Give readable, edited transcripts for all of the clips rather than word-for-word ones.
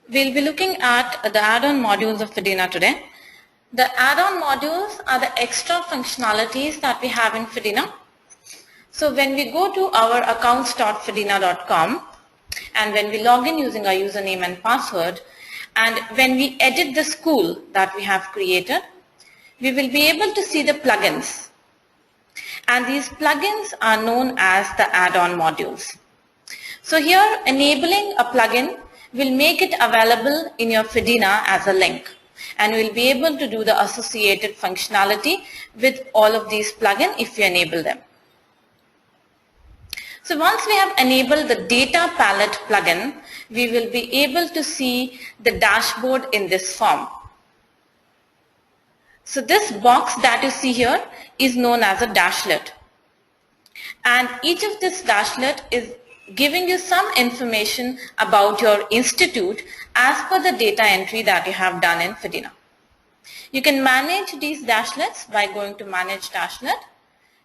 We'll be looking at the add-on modules of Fedena today. The add-on modules are the extra functionalities that we have in Fedena. So when we go to our accounts.fedena.com and when we log in using our username and password, and when we edit the school that we have created, we will be able to see the plugins. And these plugins are known as the add-on modules. So here, enabling a plugin will make it available in your Fedena as a link. And we'll be able to do the associated functionality with all of these plugins if you enable them. So once we have enabled the data palette plugin, we will be able to see the dashboard in this form. So this box that you see here is known as a dashlet. And each of this dashlet is giving you some information about your institute as per the data entry that you have done in Fedena. You can manage these dashlets by going to Manage Dashlet.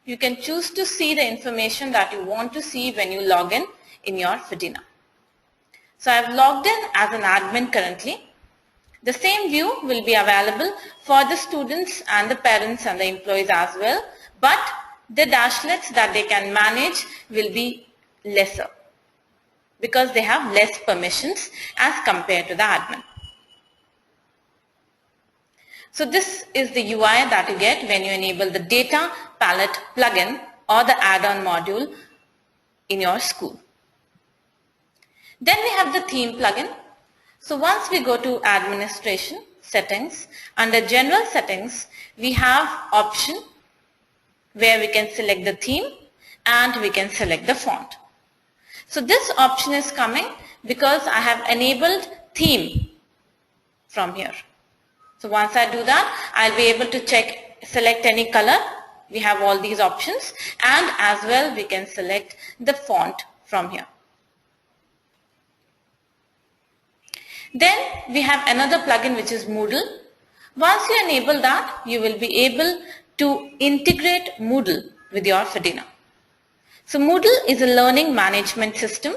You can choose to see the information that you want to see when you log in your Fedena. So I've logged in as an admin currently. The same view will be available for the students and the parents and the employees as well, but the dashlets that they can manage will be lesser because they have less permissions as compared to the admin. So this is the UI that you get when you enable the data palette plugin or the add-on module in your school. Then we have the theme plugin. So once we go to administration settings, under general settings, we have option where we can select the theme and we can select the font. So this option is coming because I have enabled theme from here. So once I do that, I'll be able to select any color. We have all these options, and as well we can select the font from here. Then we have another plugin which is Moodle. Once you enable that, you will be able to integrate Moodle with your Fedena. So Moodle is a learning management system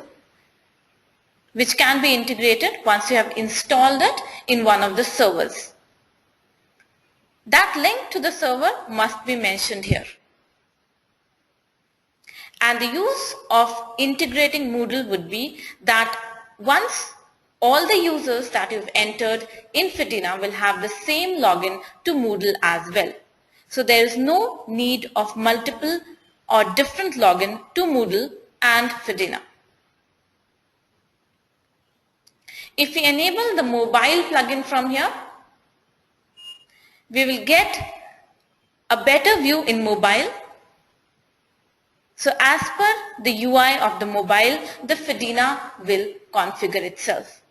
which can be integrated once you have installed it in one of the servers. That link to the server must be mentioned here. And the use of integrating Moodle would be that once all the users that you've entered in Fedena will have the same login to Moodle as well. So there is no need of multiple or different login to Moodle and Fedena. If we enable the mobile plugin from here, we will get a better view in mobile. So as per the UI of the mobile, the Fedena will configure itself.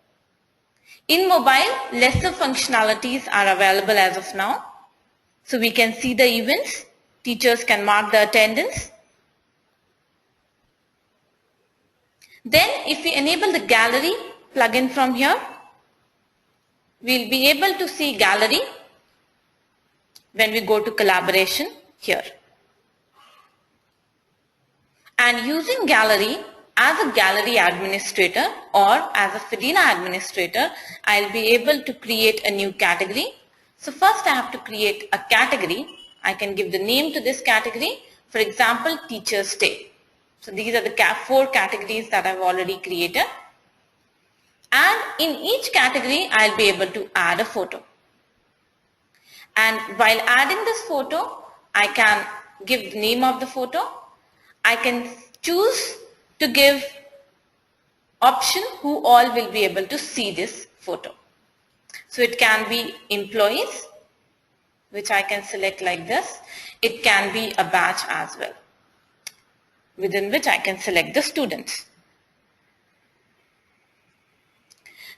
In mobile, lesser functionalities are available as of now. So we can see the events, teachers can mark the attendance. Then if we enable the gallery plugin from here, we'll be able to see gallery when we go to collaboration here. And using gallery as a gallery administrator or as a Fedena administrator, I'll be able to create a new category. So first I have to create a category. I can give the name to this category. For example, Teacher's Day. So these are the 4 categories that I've already created. And in each category, I'll be able to add a photo. And while adding this photo, I can give the name of the photo. I can choose to give option who all will be able to see this photo. So it can be employees, which I can select like this. It can be a batch as well, within which I can select the students.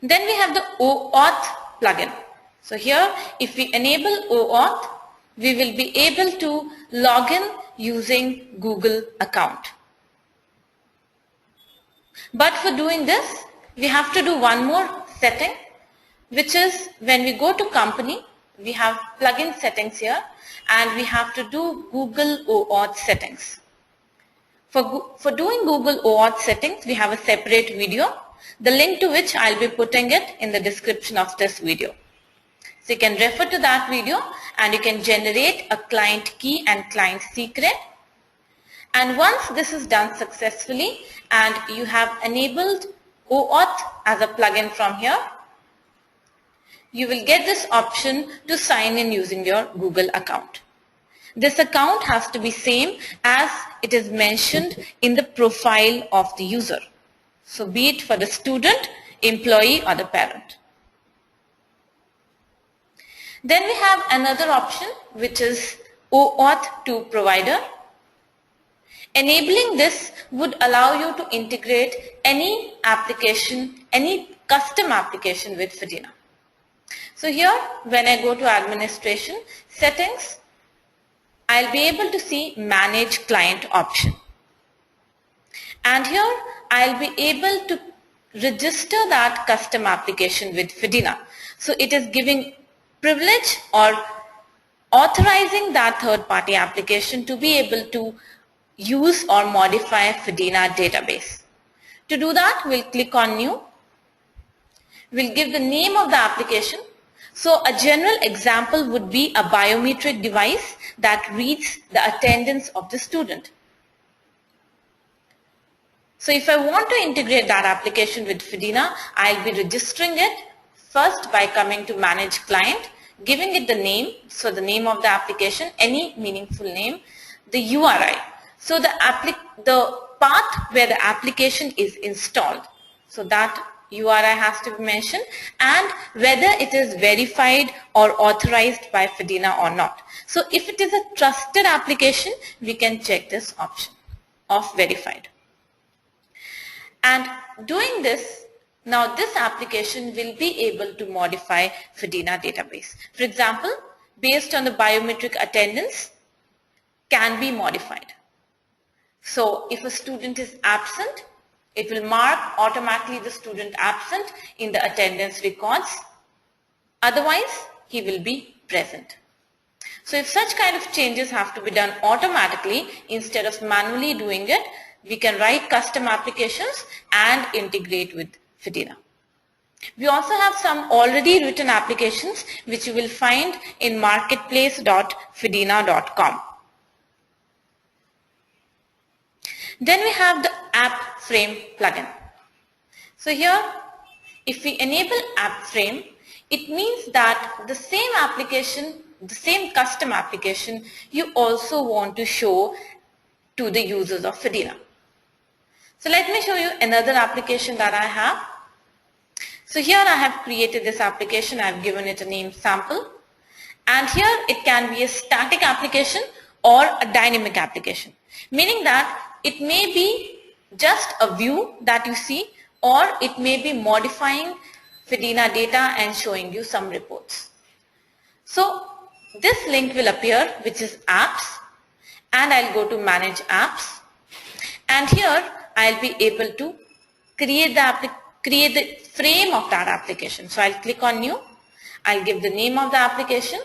Then we have the OAuth plugin. So here, if we enable OAuth, we will be able to log in using Google account. But for doing this, we have to do one more setting, which is when we go to company, we have plugin settings here, and we have to do Google OAuth settings. For doing Google OAuth settings, we have a separate video. the link to which I'll be putting it in the description of this video. So you can refer to that video and you can generate a client key and client secret. And once this is done successfully and you have enabled OAuth as a plugin from here, you will get this option to sign in using your Google account. This account has to be same as it is mentioned in the profile of the user. So be it for the student, employee or the parent. Then we have another option which is OAuth to provider. Enabling this would allow you to integrate any application, any custom application with Fedena. So here when I go to administration settings, I'll be able to see manage client option. And here I'll be able to register that custom application with Fedena. So it is giving privilege or authorizing that third-party application to be able to use or modify Fedena database. To do that, we'll click on new. We'll give the name of the application. So a general example would be a biometric device that reads the attendance of the student. So if I want to integrate that application with Fedena, I'll be registering it first by coming to manage client, giving it the name, so the name of the application, any meaningful name, the URI. So the path where the application is installed. So that URI has to be mentioned and whether it is verified or authorized by Fedena or not. So if it is a trusted application, we can check this option of verified. And doing this, now this application will be able to modify Fedena database. For example, based on the biometric attendance can be modified. So if a student is absent, it will mark automatically the student absent in the attendance records. Otherwise, he will be present. So if such kind of changes have to be done automatically instead of manually doing it, we can write custom applications and integrate with Fedena. We also have some already written applications which you will find in marketplace.fedena.com. Then we have the app frame plugin. So here, if we enable app frame, it means that the same application, the same custom application, you also want to show to the users of Fedena. So let me show you another application that I have. So here I have created this application. I have given it a name sample. And here it can be a static application or a dynamic application, meaning that it may be just a view that you see, or it may be modifying Fedena data and showing you some reports. So this link will appear, which is apps, and I'll go to manage apps. And here I'll be able to create the frame of that application. So I'll click on new. I'll give the name of the application,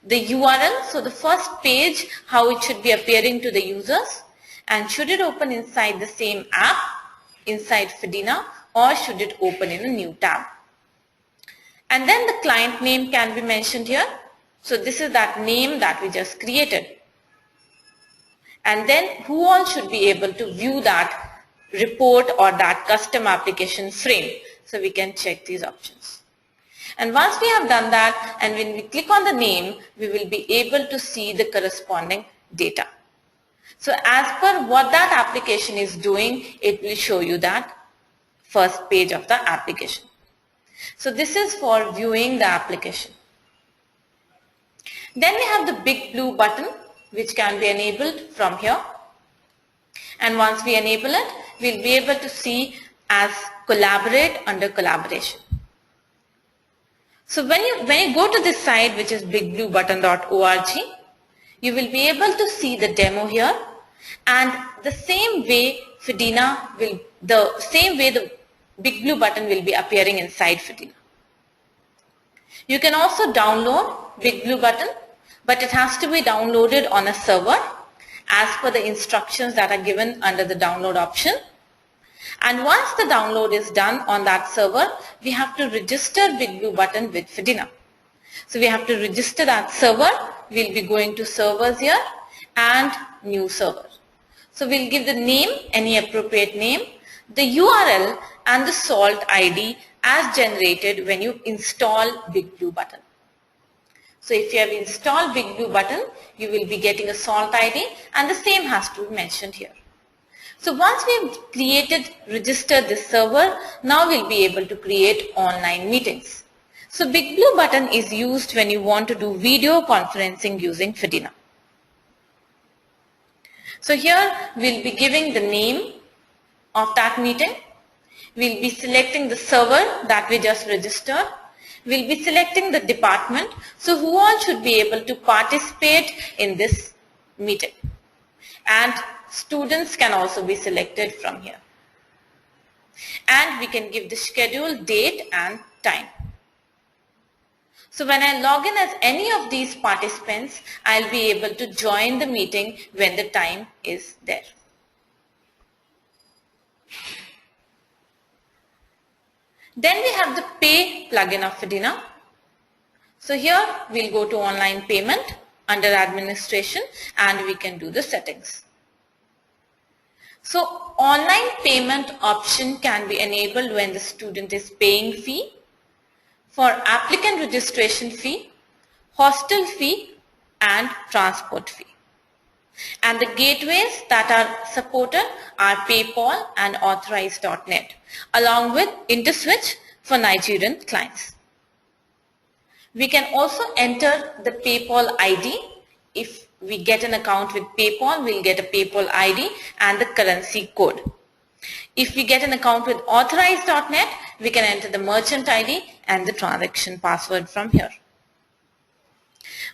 the URL, so the first page, how it should be appearing to the users. And should it open inside the same app, inside Fedena, or should it open in a new tab? And then the client name can be mentioned here. So this is that name that we just created. And then who all should be able to view that report or that custom application frame. So we can check these options. And once we have done that, and when we click on the name, we will be able to see the corresponding data. So as per what that application is doing, it will show you that first page of the application. So this is for viewing the application. Then we have the big blue button which can be enabled from here. And once we enable it, we'll be able to see as collaborate under collaboration. So when you go to this site, which is bigbluebutton.org, you will be able to see the demo here, and the same way the big blue button will be appearing inside Fedena. You can also download big blue button, but it has to be downloaded on a server as per the instructions that are given under the download option. And once the download is done on that server, we have to register Big Blue Button with Fedena. So we have to register that server. We'll be going to servers here and new server. So we'll give the name, any appropriate name, the URL and the salt ID as generated when you install Big Blue Button. So if you have installed Big Blue Button, you will be getting a salt ID and the same has to be mentioned here. So once we've registered this server, now we'll be able to create online meetings. So Big Blue Button is used when you want to do video conferencing using Fedena. So here we'll be giving the name of that meeting. We'll be selecting the server that we just registered. We'll be selecting the department. So who all should be able to participate in this meeting. And students can also be selected from here. And we can give the schedule, date and time. So when I log in as any of these participants, I'll be able to join the meeting when the time is there. Then we have the Pay plugin of Fedena. So here we'll go to online payment under administration and we can do the settings. So online payment option can be enabled when the student is paying fee, for applicant registration fee, hostel fee and transport fee. And the gateways that are supported are PayPal and Authorize.net along with InterSwitch for Nigerian clients. We can also enter the PayPal ID. If we get an account with PayPal, we'll get a PayPal ID and the currency code. If we get an account with Authorize.net, we can enter the merchant ID and the transaction password from here.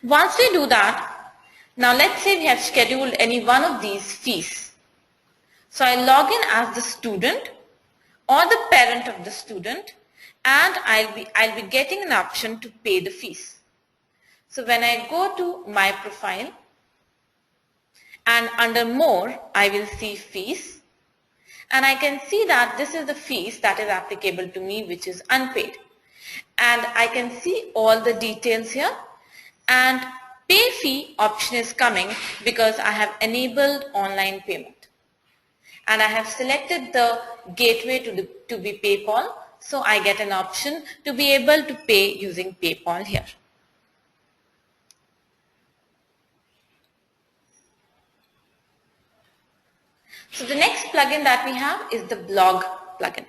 Once we do that, now let's say we have scheduled any one of these fees. So I log in as the student or the parent of the student and I'll be getting an option to pay the fees. So when I go to my profile and under more, I will see fees and I can see that this is the fees that is applicable to me, which is unpaid. And I can see all the details here and pay fee option is coming because I have enabled online payment and I have selected the gateway to be PayPal, so I get an option to be able to pay using PayPal here. So the next plugin that we have is the blog plugin.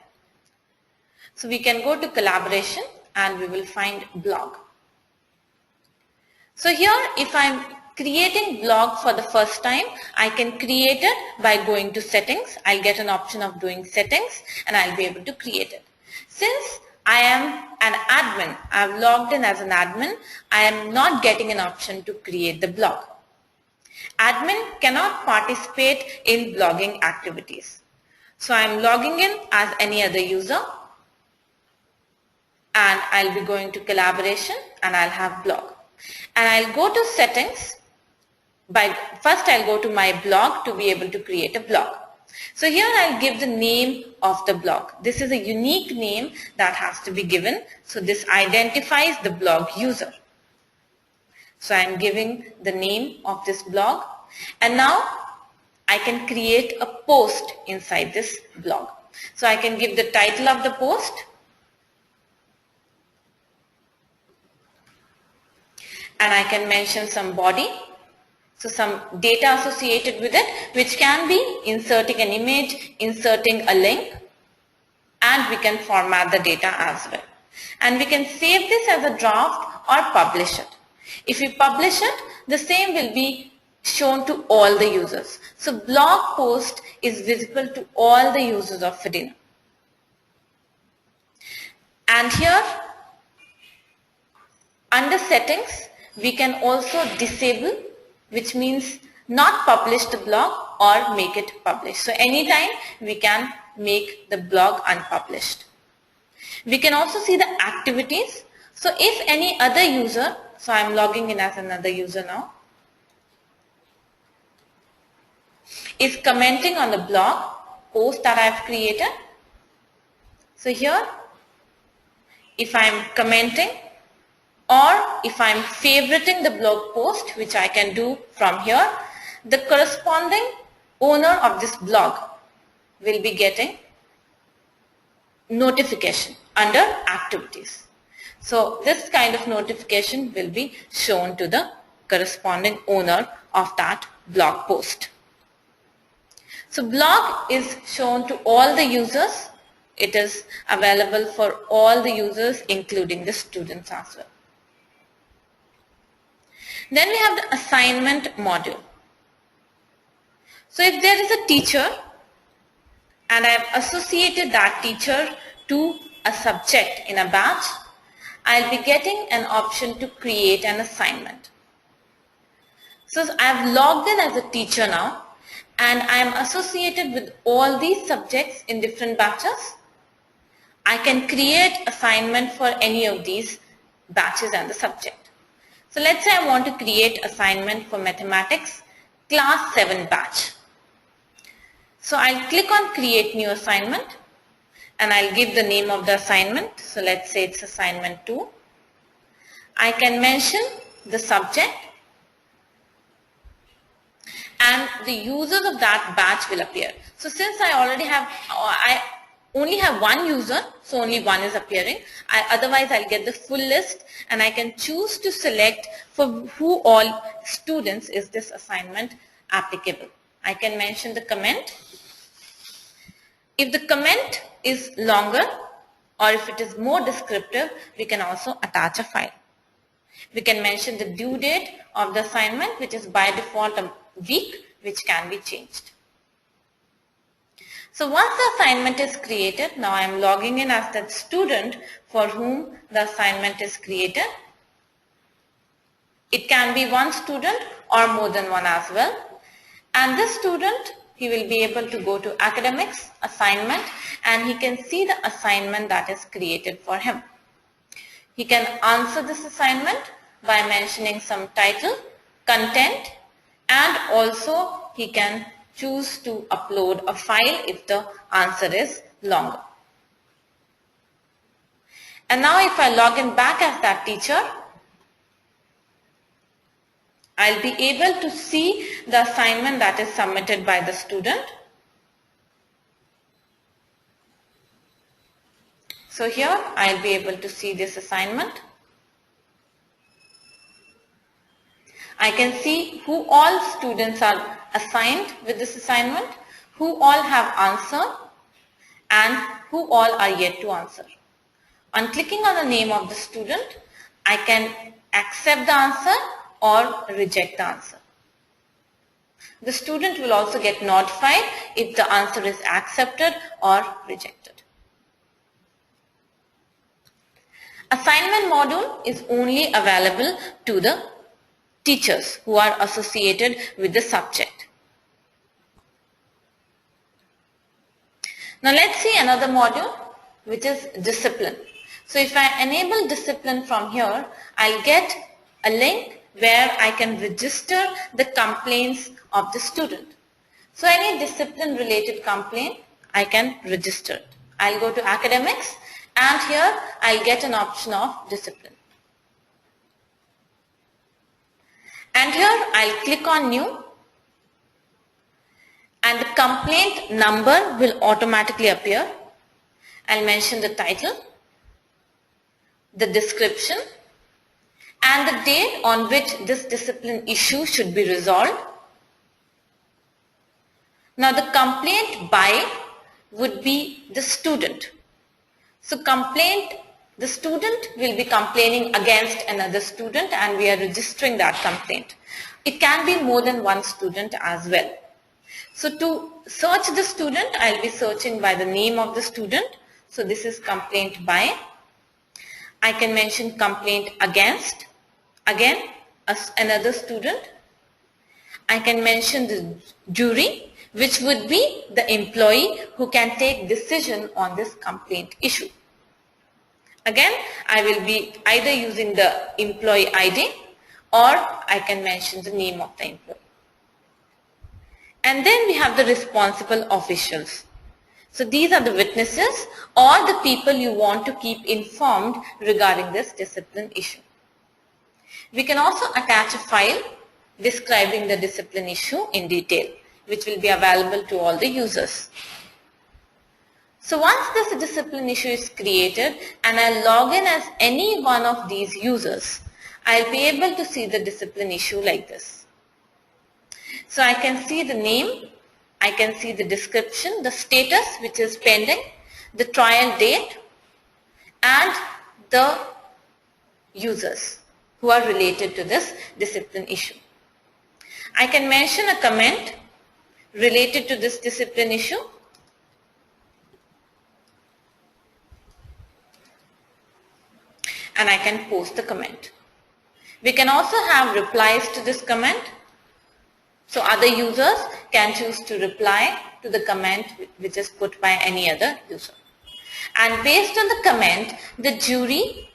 So we can go to collaboration and we will find blog. So here if I'm creating blog for the first time, I can create it by going to settings. I'll get an option of doing settings and I'll be able to create it. Since I am an admin, I've logged in as an admin, I am not getting an option to create the blog. Admin cannot participate in blogging activities. So I'm logging in as any other user and I'll be going to collaboration and I'll have blog. And I'll go to settings. First I'll go to my blog to be able to create a blog. So here I'll give the name of the blog. This is a unique name that has to be given. So this identifies the blog user. So I'm giving the name of this blog and now I can create a post inside this blog. So I can give the title of the post and I can mention some body. So some data associated with it, which can be inserting an image, inserting a link, and we can format the data as well. And we can save this as a draft or publish it. If we publish it, the same will be shown to all the users. So blog post is visible to all the users of Fedena. And here, under settings, we can also disable, which means not publish the blog or make it published. So anytime we can make the blog unpublished. We can also see the activities. So if any other user, so I'm logging in as another user now, is commenting on the blog, post that I have created. So here, if I am commenting or if I am favoriting the blog post, which I can do from here, the corresponding owner of this blog will be getting notification under activities. So this kind of notification will be shown to the corresponding owner of that blog post. So blog is shown to all the users. It is available for all the users, including the students as well. Then we have the assignment module. So if there is a teacher and I have associated that teacher to a subject in a batch, I'll be getting an option to create an assignment. So I have logged in as a teacher now, and I am associated with all these subjects in different batches. I can create assignment for any of these batches and the subject. So let's say I want to create assignment for mathematics class 7 batch. So I'll click on create new assignment and I'll give the name of the assignment. So let's say it's assignment 2. I can mention the subject and the users of that batch will appear. So since I only have one user, so only one is appearing. Otherwise I'll get the full list and I can choose to select for who all students is this assignment applicable. I can mention the comment. If the comment is longer or if it is more descriptive, we can also attach a file. We can mention the due date of the assignment, which is by default a week, which can be changed. So once the assignment is created, now I am logging in as that student for whom the assignment is created. It can be one student or more than one as well. And this student, he will be able to go to academics, assignment, and he can see the assignment that is created for him. He can answer this assignment by mentioning some title, content, and also he can choose to upload a file if the answer is longer. And now if I log in back as that teacher, I'll be able to see the assignment that is submitted by the student. So here I'll be able to see this assignment. I can see who all students are assigned with this assignment, who all have answered, and who all are yet to answer. On clicking on the name of the student, I can accept the answer or reject the answer. The student will also get notified if the answer is accepted or rejected. Assignment module is only available to the teachers who are associated with the subject. Now let's see another module, which is discipline. So if I enable discipline from here, I'll get a link where I can register the complaints of the student. So any discipline related complaint, I can register it. I'll go to academics and here I'll get an option of discipline. And here I'll click on new and the complaint number will automatically appear. I'll mention the title, the description, and the date on which this discipline issue should be resolved. Now the complaint by would be the student. So the student will be complaining against another student and we are registering that complaint. It can be more than one student as well. So to search the student, I'll be searching by the name of the student. So this is complaint by. I can mention complaint against, again, another student. I can mention the jury, which would be the employee who can take decision on this complaint issue. Again, I will be either using the employee ID or I can mention the name of the employee. And then we have the responsible officials. So these are the witnesses or the people you want to keep informed regarding this discipline issue. We can also attach a file describing the discipline issue in detail, which will be available to all the users. So once this discipline issue is created and I log in as any one of these users, I'll be able to see the discipline issue like this. So I can see the name, I can see the description, the status which is pending, the trial date, and the users who are related to this discipline issue. I can mention a comment related to this discipline issue. And I can post the comment. We can also have replies to this comment. So other users can choose to reply to the comment which is put by any other user. And based on the comment, the jury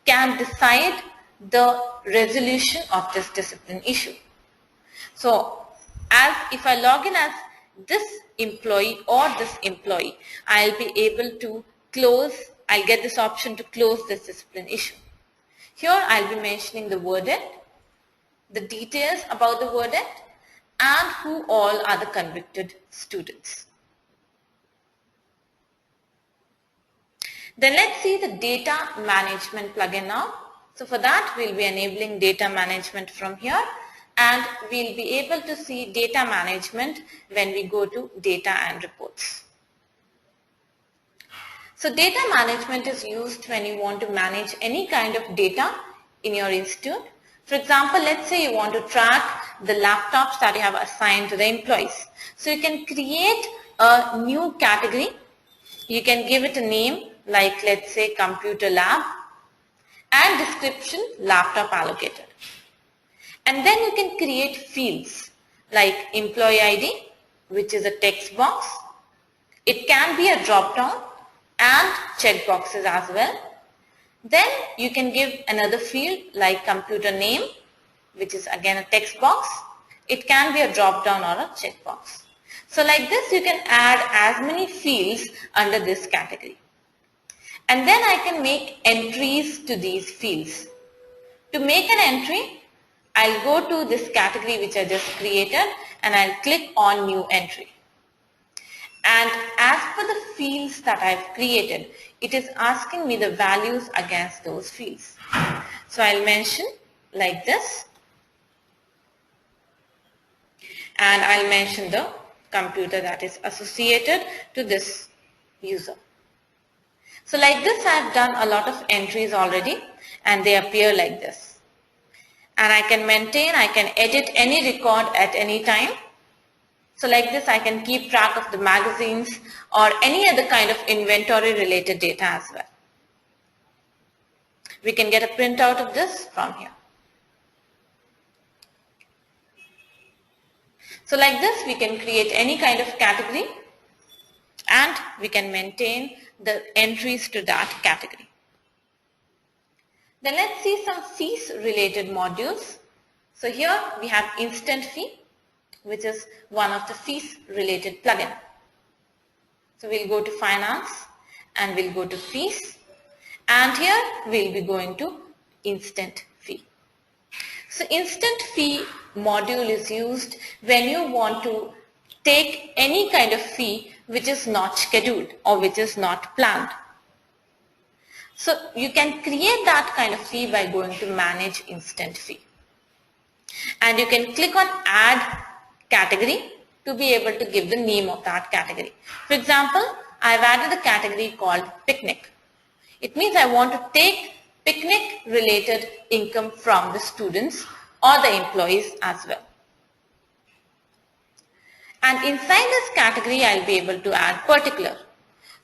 can decide the resolution of this discipline issue. So if I log in as this employee or this employee, I'll be able to I'll get this option to close this discipline issue. Here I'll be mentioning the verdict, the details about the verdict, and who all are the convicted students. Then let's see the data management plugin now. So for that, we'll be enabling data management from here, and we'll be able to see data management when we go to data and reports. So data management is used when you want to manage any kind of data in your institute. For example, let's say you want to track the laptops that you have assigned to the employees. So you can create a new category. You can give it a name like, let's say, computer lab, and description, laptop allocated. And then you can create fields like employee ID, which is a text box. It can be a drop down and check boxes as well. Then you can give another field like computer name, which is again a text box. It can be a drop down or a check box. So like this, you can add as many fields under this category. And then I can make entries to these fields. To make an entry, I'll go to this category which I just created and I'll click on new entry. And as per the fields that I've created, it is asking me the values against those fields. So I'll mention like this, and I'll mention the computer that is associated to this user. So like this, I've done a lot of entries already, and they appear like this. And I can maintain, I can edit any record at any time. So like this, I can keep track of the magazines or any other kind of inventory related data as well. We can get a printout of this from here. So like this, we can create any kind of category and we can maintain the entries to that category. Then let's see some fees related modules. So here we have instant fee, which is one of the fees related plugin. So we'll go to finance and we'll go to fees, and here we'll be going to instant fee. So instant fee module is used when you want to take any kind of fee which is not scheduled or which is not planned. So you can create that kind of fee by going to manage instant fee. And you can click on add category to be able to give the name of that category. For example, I've added a category called picnic. It means I want to take picnic related income from the students or the employees as well. And inside this category, I'll be able to add particular.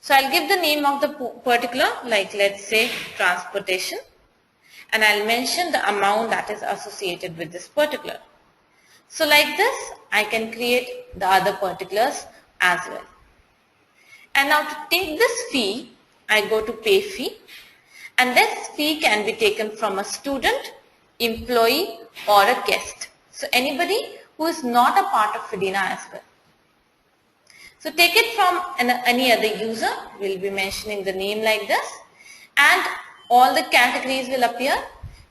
So I'll give the name of the particular, like let's say transportation, and I'll mention the amount that is associated with this particular. So like this, I can create the other particulars as well. And now to take this fee, I go to pay fee, and this fee can be taken from a student, employee or a guest. So anybody who is not a part of Fedena as well. So take it from any other user. We'll be mentioning the name like this, and all the categories will appear.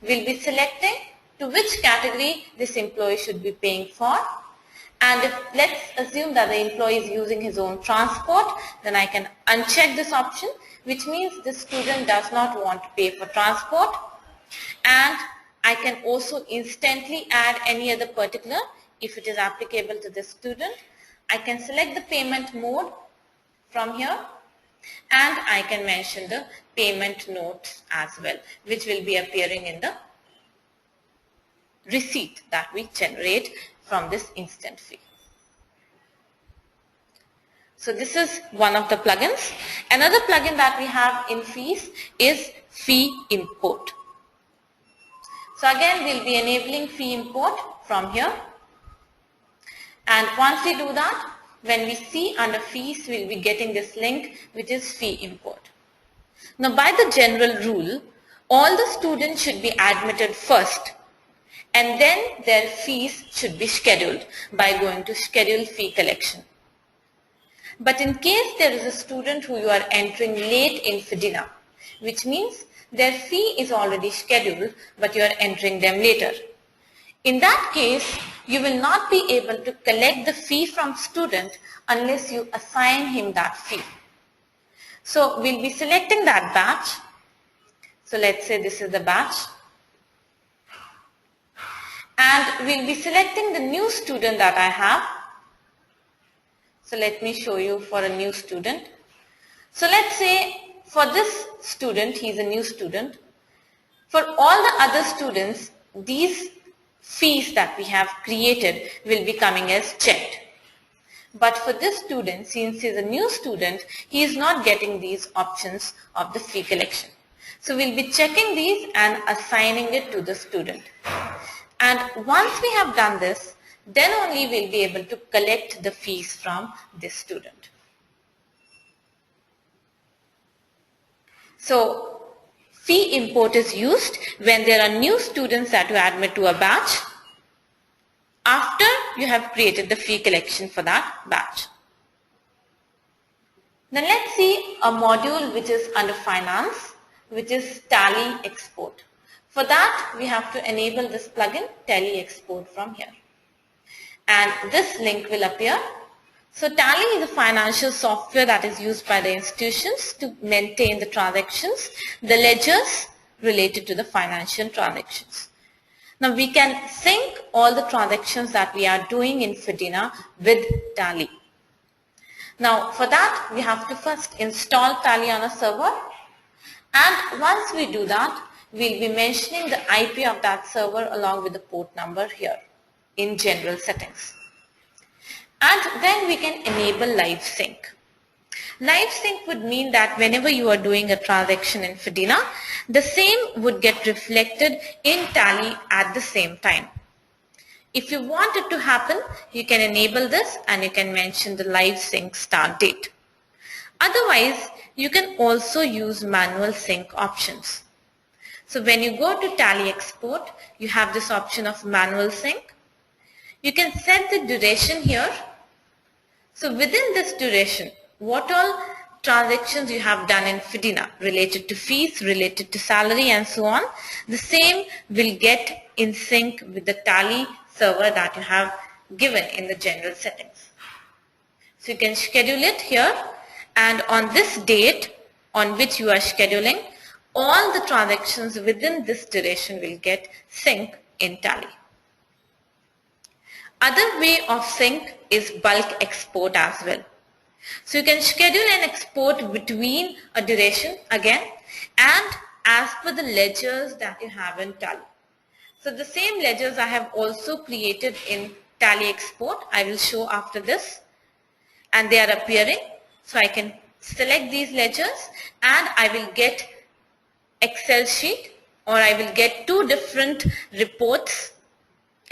We'll be selecting to which category this employee should be paying for. And if let's assume that the employee is using his own transport, then I can uncheck this option, which means the student does not want to pay for transport. And I can also instantly add any other particular if it is applicable to the student. I can select the payment mode from here, and I can mention the payment notes as well, which will be appearing in the receipt that we generate from this instant fee. So this is one of the plugins. Another plugin that we have in fees is fee import. So again, we'll be enabling fee import from here. And once we do that, when we see under fees, we'll be getting this link, which is fee import. Now, by the general rule, all the students should be admitted first, and then their fees should be scheduled by going to schedule fee collection. But in case there is a student who you are entering late in Fedena, which means their fee is already scheduled, but you are entering them later. In that case, you will not be able to collect the fee from student unless you assign him that fee. So we'll be selecting that batch. So let's say this is the batch. And we'll be selecting the new student that I have. So let me show you for a new student. So let's say for this student, he's a new student. For all the other students, these fees that we have created will be coming as checked. But for this student, since he's a new student, he is not getting these options of the fee collection. So we'll be checking these and assigning it to the student. And once we have done this, then only we'll be able to collect the fees from this student. So fee import is used when there are new students that you admit to a batch after you have created the fee collection for that batch. Then let's see a module which is under finance, which is tally export. For that, we have to enable this plugin tally export from here. And this link will appear. So Tally is a financial software that is used by the institutions to maintain the transactions, the ledgers related to the financial transactions. Now we can sync all the transactions that we are doing in Fedena with Tally. Now for that, we have to first install Tally on a server. And once we do that, we'll be mentioning the IP of that server along with the port number here in general settings. And then we can enable live sync. Live sync would mean that whenever you are doing a transaction in Fedena, the same would get reflected in Tally at the same time. If you want it to happen, you can enable this and you can mention the live sync start date. Otherwise, you can also use manual sync options. So when you go to Tally export, you have this option of manual sync. You can set the duration here. So within this duration, what all transactions you have done in Fedena related to fees, related to salary and so on, the same will get in sync with the Tally server that you have given in the general settings. So you can schedule it here, and on this date on which you are scheduling, all the transactions within this duration will get sync in Tally. Other way of sync is bulk export as well. So you can schedule an export between a duration again and as per the ledgers that you have in Tally. So the same ledgers I have also created in Tally export. I will show after this, and they are appearing. So I can select these ledgers and I will get Excel sheet, or I will get two different reports,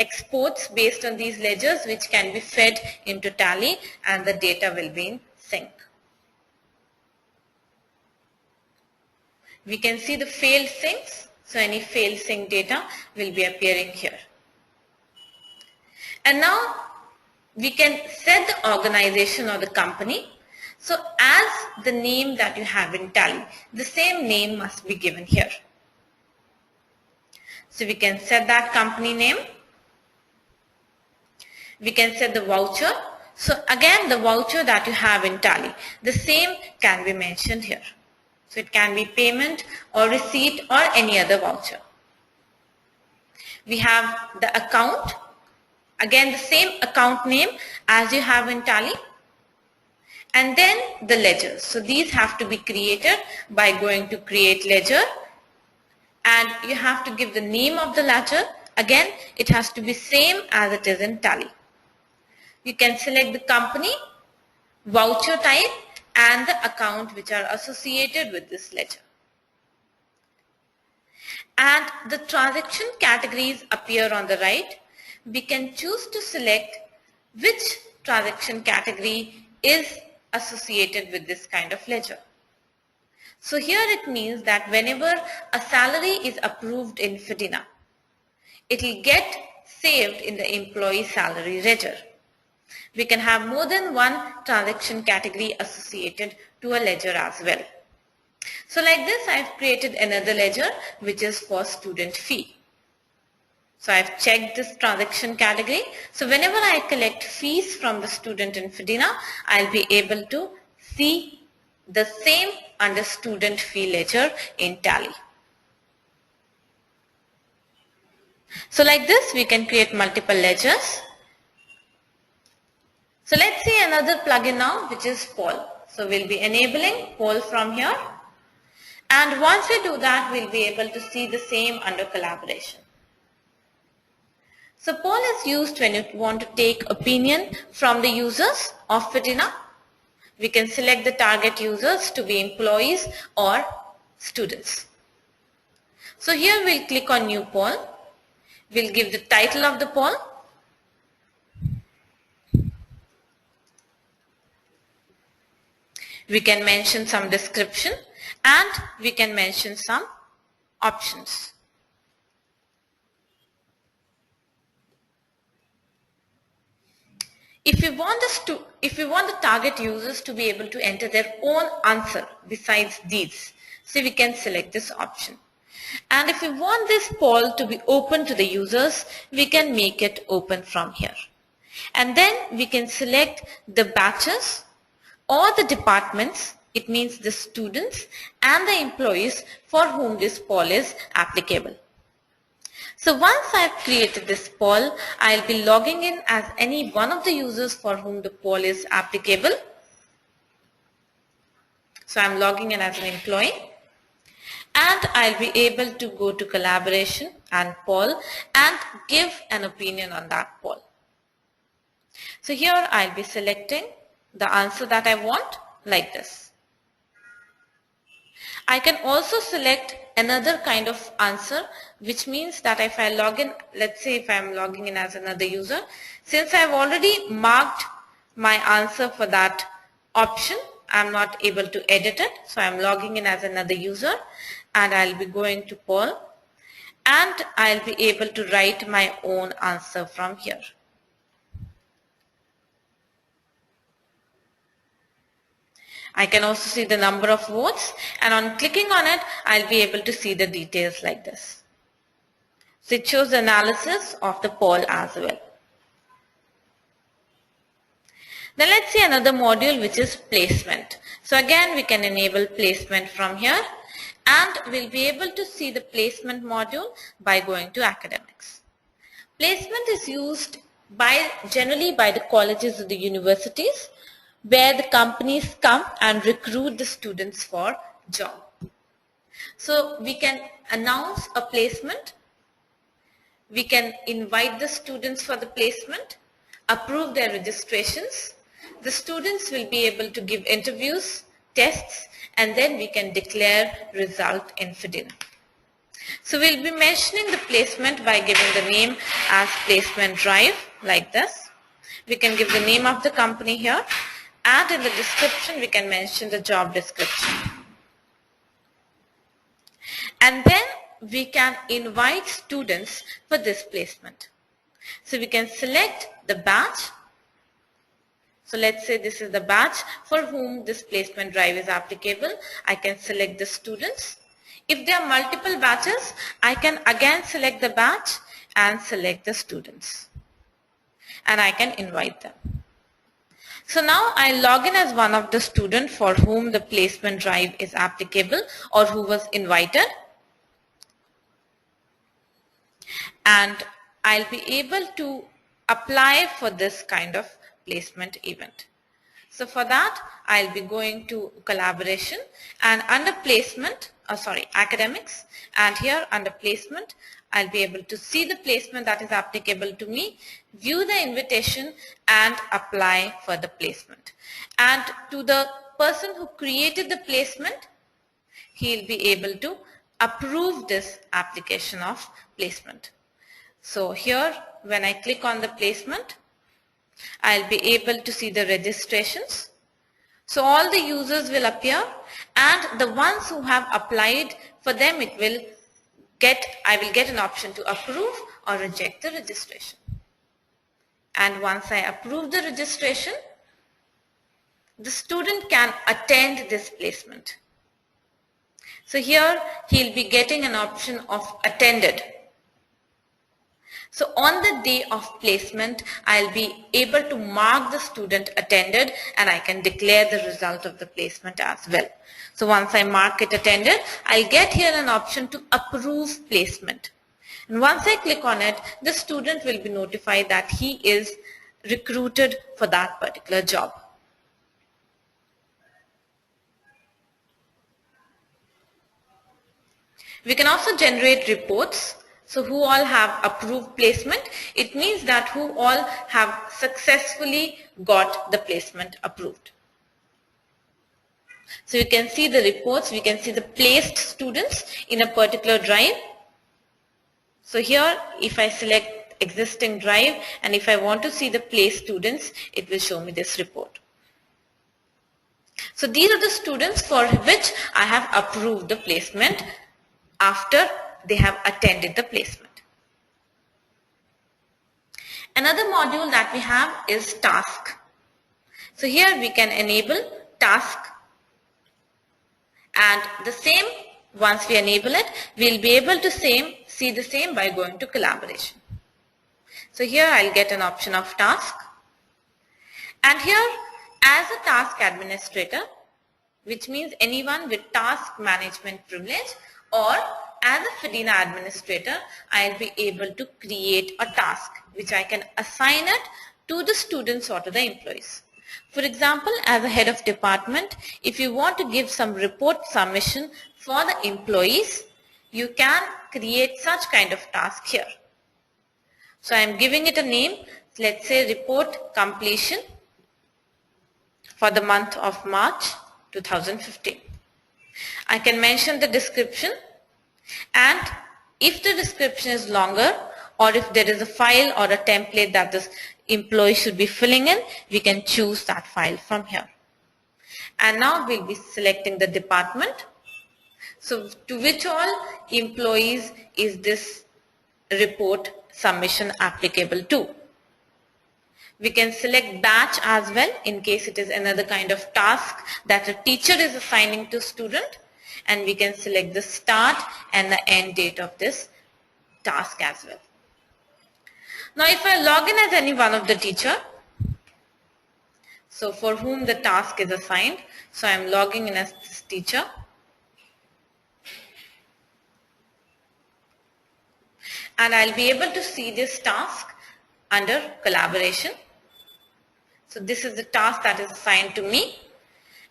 exports based on these ledgers, which can be fed into Tally and the data will be in sync. We can see the failed syncs. So any failed sync data will be appearing here. And now We can set the organization or the company. So as the name that you have in Tally, the same name must be given here. So we can set that company name. We can set the voucher. So again, the voucher that you have in Tally, the same can be mentioned here. So it can be payment or receipt or any other voucher. We have the account. Again, the same account name as you have in Tally. And then the ledgers. So these have to be created by going to create ledger. And you have to give the name of the ledger. Again, it has to be same as it is in Tally. You can select the company, voucher type, and the account which are associated with this ledger. And the transaction categories appear on the right. We can choose to select which transaction category is associated with this kind of ledger. So here it means that whenever a salary is approved in Fedena, it will get saved in the employee salary ledger. We can have more than one transaction category associated to a ledger as well. So like this, I've created another ledger which is for student fee. So I've checked this transaction category. So whenever I collect fees from the student in Fedena, I'll be able to see the same under student fee ledger in Tally. So like this, we can create multiple ledgers. So let's see another plugin now, which is poll. So we'll be enabling poll from here. And once we do that, we'll be able to see the same under collaboration. So poll is used when you want to take opinion from the users of Fedena. We can select the target users to be employees or students. So here we'll click on new poll. We'll give the title of the poll. We can mention some description and we can mention some options. If we want the target users to be able to enter their own answer besides these, so we can select this option. And if we want this poll to be open to the users, we can make it open from here. And then we can select the batches or the departments, it means the students and the employees for whom this poll is applicable. So once I've created this poll, I'll be logging in as any one of the users for whom the poll is applicable. So I'm logging in as an employee. And I'll be able to go to collaboration and poll and give an opinion on that poll. So here I'll be selecting the answer that I want like this. I can also select another kind of answer, which means that if I log in, let's say if I'm logging in as another user, since I've already marked my answer for that option, I'm not able to edit it. So I'm logging in as another user and I'll be going to poll and I'll be able to write my own answer from here. I can also see the number of votes and on clicking on it, I'll be able to see the details like this. So it shows the analysis of the poll as well. Then let's see another module which is placement. So again, we can enable placement from here and we'll be able to see the placement module by going to academics. Placement is used generally by the colleges or the universities where the companies come and recruit the students for job. So we can announce a placement, we can invite the students for the placement, approve their registrations, the students will be able to give interviews, tests, and then we can declare result in Fedena. So we'll be mentioning the placement by giving the name as placement drive like this. We can give the name of the company here. And in the description, we can mention the job description. And then we can invite students for this placement. So we can select the batch So let's say this is the batch for whom this placement drive is applicable. I can select the students. If there are multiple batches, I can again select the batch and select the students. And I can invite them. So now I log in as one of the students for whom the placement drive is applicable or who was invited. And I'll be able to apply for this kind of placement event. So for that, I'll be going to collaboration and under placement, academics, and here under placement, I'll be able to see the placement that is applicable to me, view the invitation and apply for the placement. And to the person who created the placement, he'll be able to approve this application of placement. So here, when I click on the placement, I'll be able to see the registrations. So all the users will appear and the ones who have applied, for them I will get an option to approve or reject the registration. And once I approve the registration, the student can attend this placement. So here he'll be getting an option of attended. So on the day of placement, I'll be able to mark the student attended and I can declare the result of the placement as well. So once I mark it attended, I'll get here an option to approve placement. And once I click on it, the student will be notified that he is recruited for that particular job. We can also generate reports. So who all have approved placement? It means that who all have successfully got the placement approved. So you can see the reports, we can see the placed students in a particular drive. So here if I select existing drive and if I want to see the placed students, it will show me this report. So these are the students for which I have approved the placement after they have attended the placement. Another module that we have is task. So here we can enable task and the same, once we enable it, we'll be able to see the same by going to collaboration. So here I'll get an option of task and here as a task administrator, which means anyone with task management privilege, or as a Fedena administrator, I'll be able to create a task which I can assign it to the students or to the employees. For example, as a head of department, if you want to give some report submission for the employees, you can create such kind of task here. So I'm giving it a name, let's say report completion for the month of March 2015. I can mention the description and if the description is longer or if there is a file or a template that this employee should be filling in, we can choose that file from here. And now we'll be selecting the department. So to which all employees is this report submission applicable to? We can select batch as well in case it is another kind of task that a teacher is assigning to student, and we can select the start and the end date of this task as well. Now if I log in as any one of the teacher, so for whom the task is assigned, so I am logging in as this teacher. And I'll be able to see this task under collaboration. So this is the task that is assigned to me.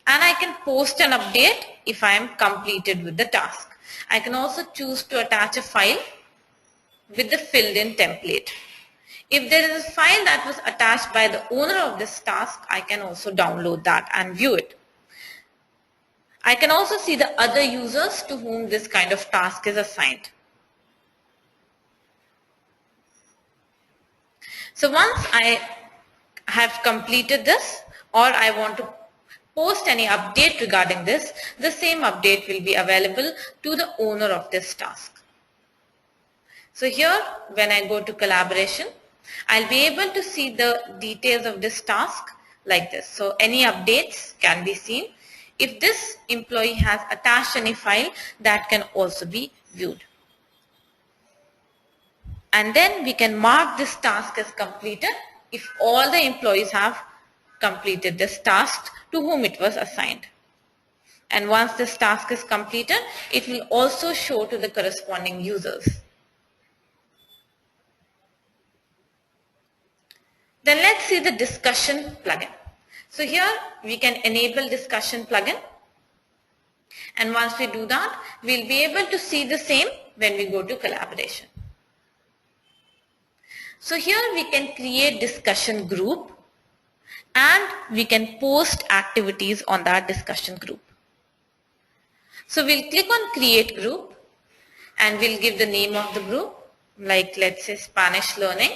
And I can post an update if I am completed with the task. I can also choose to attach a file with the filled in template. If there is a file that was attached by the owner of this task, I can also download that and view it. I can also see the other users to whom this kind of task is assigned. So once I have completed this or I want to post any update regarding this, the same update will be available to the owner of this task. So here when I go to collaboration, I'll be able to see the details of this task like this. So any updates can be seen. If this employee has attached any file, that can also be viewed. And then we can mark this task as completed if all the employees have completed this task to whom it was assigned. And once this task is completed, it will also show to the corresponding users. Then let's see the discussion plugin. So here we can enable discussion plugin. And once we do that, we'll be able to see the same when we go to collaboration. So here we can create discussion group and we can post activities on that discussion group. So we'll click on create group and we'll give the name of the group, like let's say Spanish learning,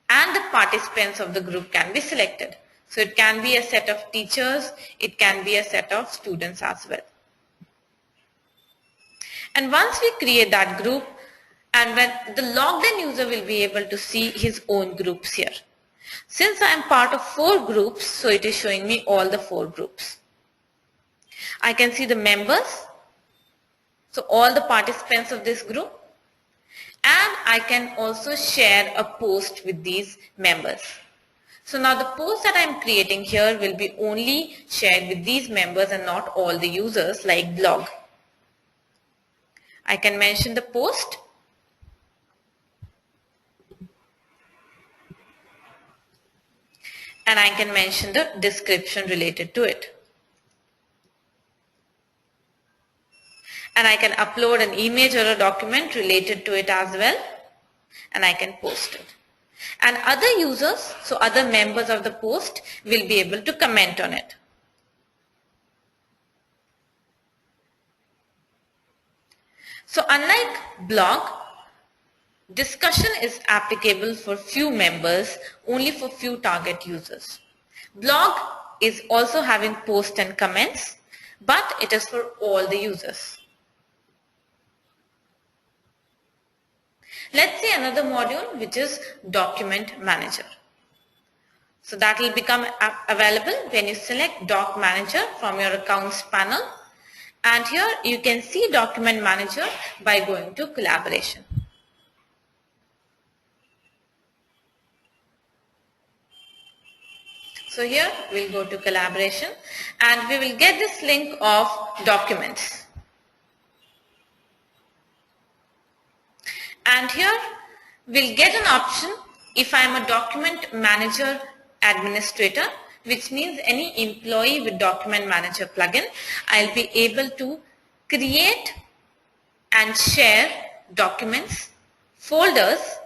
and the participants of the group can be selected. So it can be a set of teachers, it can be a set of students as well. And once we create that group, and when the logged in user will be able to see his own groups here. Since I am part of 4 groups, so it is showing me all the 4 groups. I can see the members, so all the participants of this group, and I can also share a post with these members. So now the post that I am creating here will be only shared with these members and not all the users like blog. I can mention the post. And I can mention the description related to it. And I can upload an image or a document related to it as well. And I can post it. And other users, so other members of the post, will be able to comment on it. So unlike blog, discussion is applicable for few members, only for few target users. Blog is also having posts and comments, but it is for all the users. Let's see another module, which is document manager. So that will become available when you select doc manager from your accounts panel. And here you can see document manager by going to collaboration. So here we'll go to collaboration and we will get this link of documents. And here we'll get an option if I am a document manager administrator, which means any employee with document manager plugin, I'll be able to create and share documents, folders.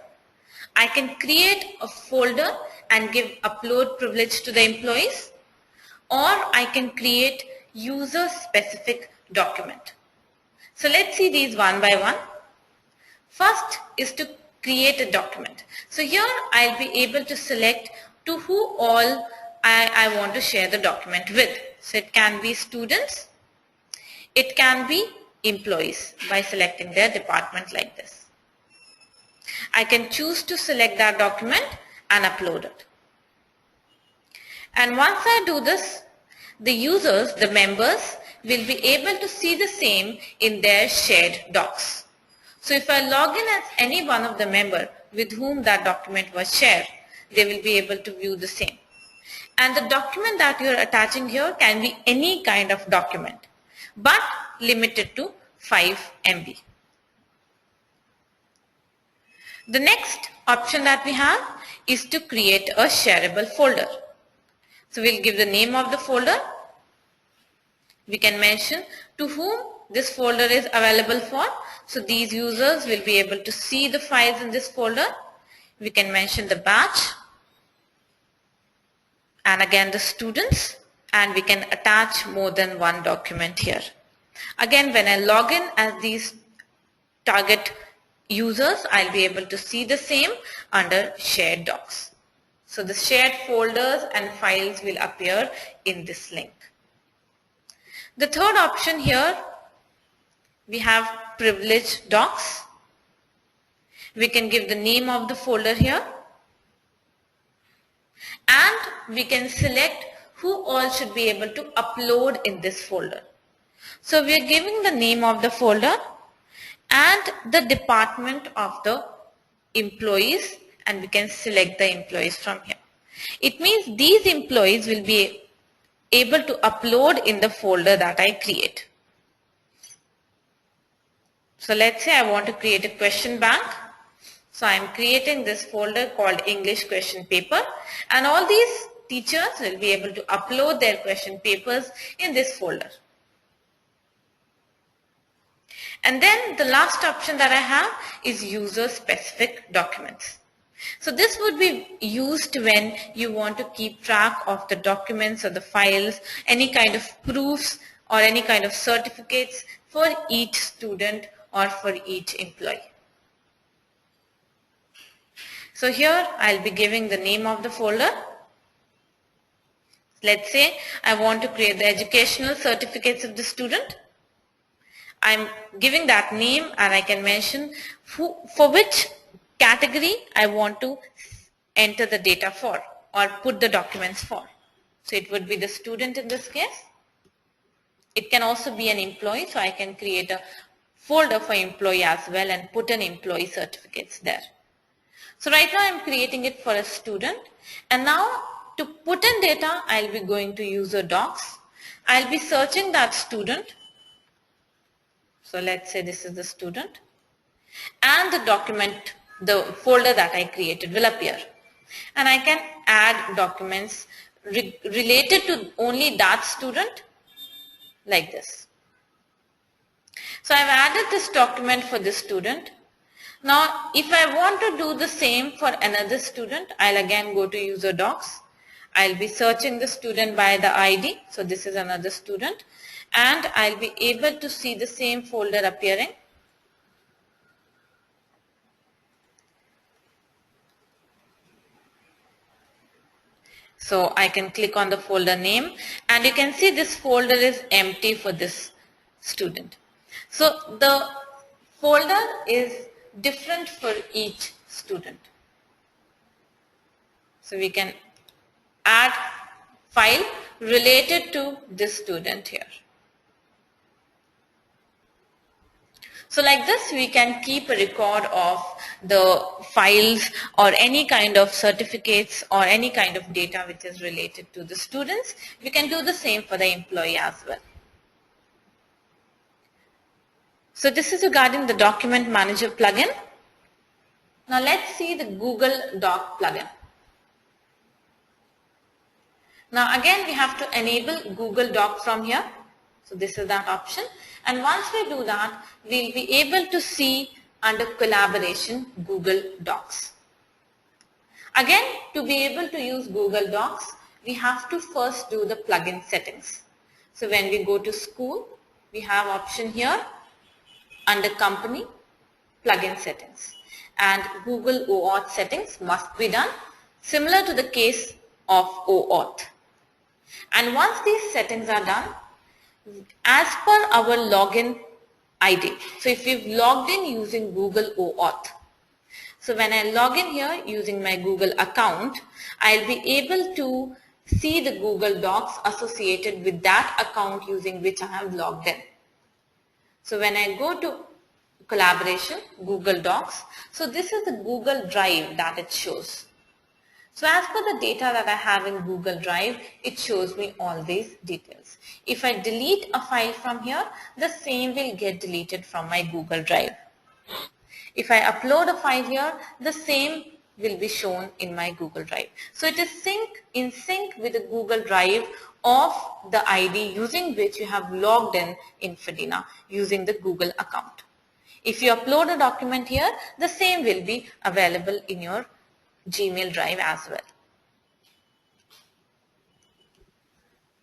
I can create a folder and give upload privilege to the employees, or I can create user specific document. So let's see these one by one. First is to create a document. So here I'll be able to select to who all I want to share the document with. So it can be students, it can be employees by selecting their department like this. I can choose to select that document and upload it. And once I do this, the users, the members, will be able to see the same in their shared docs. So if I log in as any one of the member with whom that document was shared, they will be able to view the same. And the document that you are attaching here can be any kind of document, but limited to 5 MB. The next option that we have is to create a shareable folder. So we'll give the name of the folder. We can mention to whom this folder is available for. So these users will be able to see the files in this folder. We can mention the batch and again the students, and we can attach more than one document here. Again, when I log in as these target users, I'll be able to see the same under shared docs. So the shared folders and files will appear in this link. The third option here, we have privileged docs. We can give the name of the folder here. and we can select who all should be able to upload in this folder. So we are giving the name of the folder and the department of the employees, and we can select the employees from here. It means these employees will be able to upload in the folder that I create. So let's say I want to create a question bank. So I'm creating this folder called English question paper, and all these teachers will be able to upload their question papers in this folder. And then the last option that I have is user specific documents. So this would be used when you want to keep track of the documents or the files, any kind of proofs or any kind of certificates for each student or for each employee. So here I'll be giving the name of the folder. Let's say I want to create the educational certificates of the student. I'm giving that name, and I can mention for which category I want to enter the data for or put the documents for. So it would be the student in this case. It can also be an employee, so I can create a folder for employee as well and put an employee certificates there. So right now I'm creating it for a student, and now to put in data I'll be going to user docs. I'll be searching that student. So let's say this is the student, and the document, the folder that I created will appear, and I can add documents related to only that student like this. So I've added this document for this student. Now if I want to do the same for another student, I'll again go to user docs. I'll be searching the student by the ID. So this is another student, and I'll be able to see the same folder appearing. So I can click on the folder name, and you can see this folder is empty for this student. So the folder is different for each student. So we can add file related to this student here. So like this we can keep a record of the files or any kind of certificates or any kind of data which is related to the students. We can do the same for the employee as well. So this is regarding the document manager plugin. Now let's see the Google Doc plugin. Now again we have to enable Google Doc from here. So this is that option, and once we do that we'll be able to see under collaboration Google Docs. Again, to be able to use Google Docs we have to first do the plugin settings. So when we go to school, we have option here under company, plugin settings, and Google OAuth settings must be done, similar to the case of OAuth. And once these settings are done, as per our login ID, so if we've logged in using Google OAuth, so when I log in here using my Google account, I'll be able to see the Google Docs associated with that account using which I have logged in. So when I go to collaboration, Google Docs, so this is the Google Drive that it shows. So as per the data that I have in Google Drive, it shows me all these details. If I delete a file from here, the same will get deleted from my Google Drive. If I upload a file here, the same will be shown in my Google Drive. So it is in sync with the Google Drive of the ID using which you have logged in Fedena using the Google account. If you upload a document here, the same will be available in your Gmail Drive as well.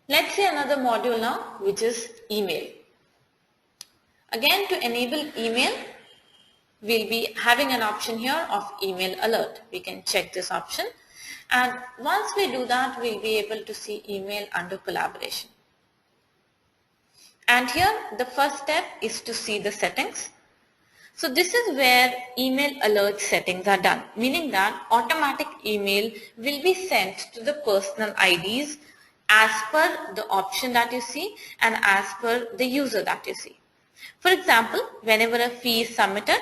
Let's see another module now, which is email. Again, to enable email, we'll be having an option here of email alert. We can check this option, and once we do that, we'll be able to see email under collaboration. And here the first step is to see the settings. So this is where email alert settings are done, meaning that automatic email will be sent to the personal IDs as per the option that you see and as per the user that you see. For example, whenever a fee is submitted,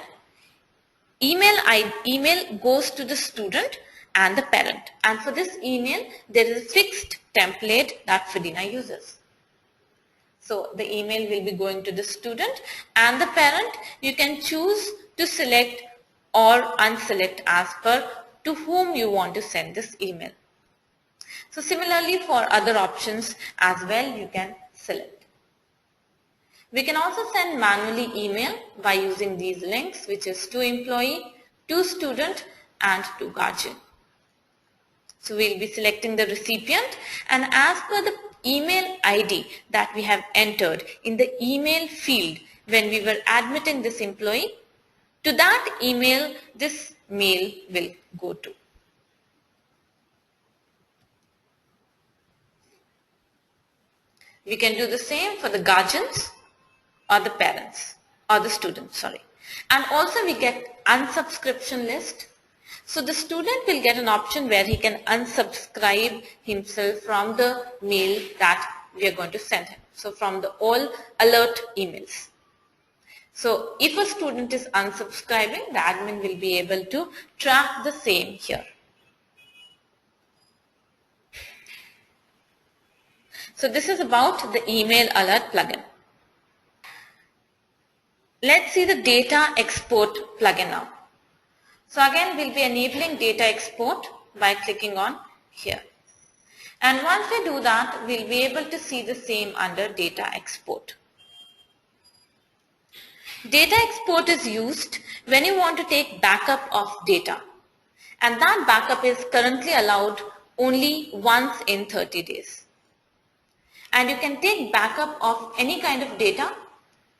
email goes to the student and the parent. And for this email, there is a fixed template that Fedena uses. So the email will be going to the student and the parent. You can choose to select or unselect as per to whom you want to send this email. So similarly for other options as well, you can select. We can also send manually email by using these links, which is to employee, to student and to guardian. So we'll be selecting the recipient, and as per the email ID that we have entered in the email field when we were admitting this employee, to that email this mail will go to. We can do the same for the guardians or the parents or the students, sorry. And also we get unsubscription list. So the student will get an option where he can unsubscribe himself from the mail that we are going to send him. So from the all alert emails. So if a student is unsubscribing, the admin will be able to track the same here. So this is about the email alert plugin. Let's see the data export plugin now. So again, we'll be enabling data export by clicking on here. And once we do that, we'll be able to see the same under data export. Data export is used when you want to take backup of data. And that backup is currently allowed only once in 30 days. And you can take backup of any kind of data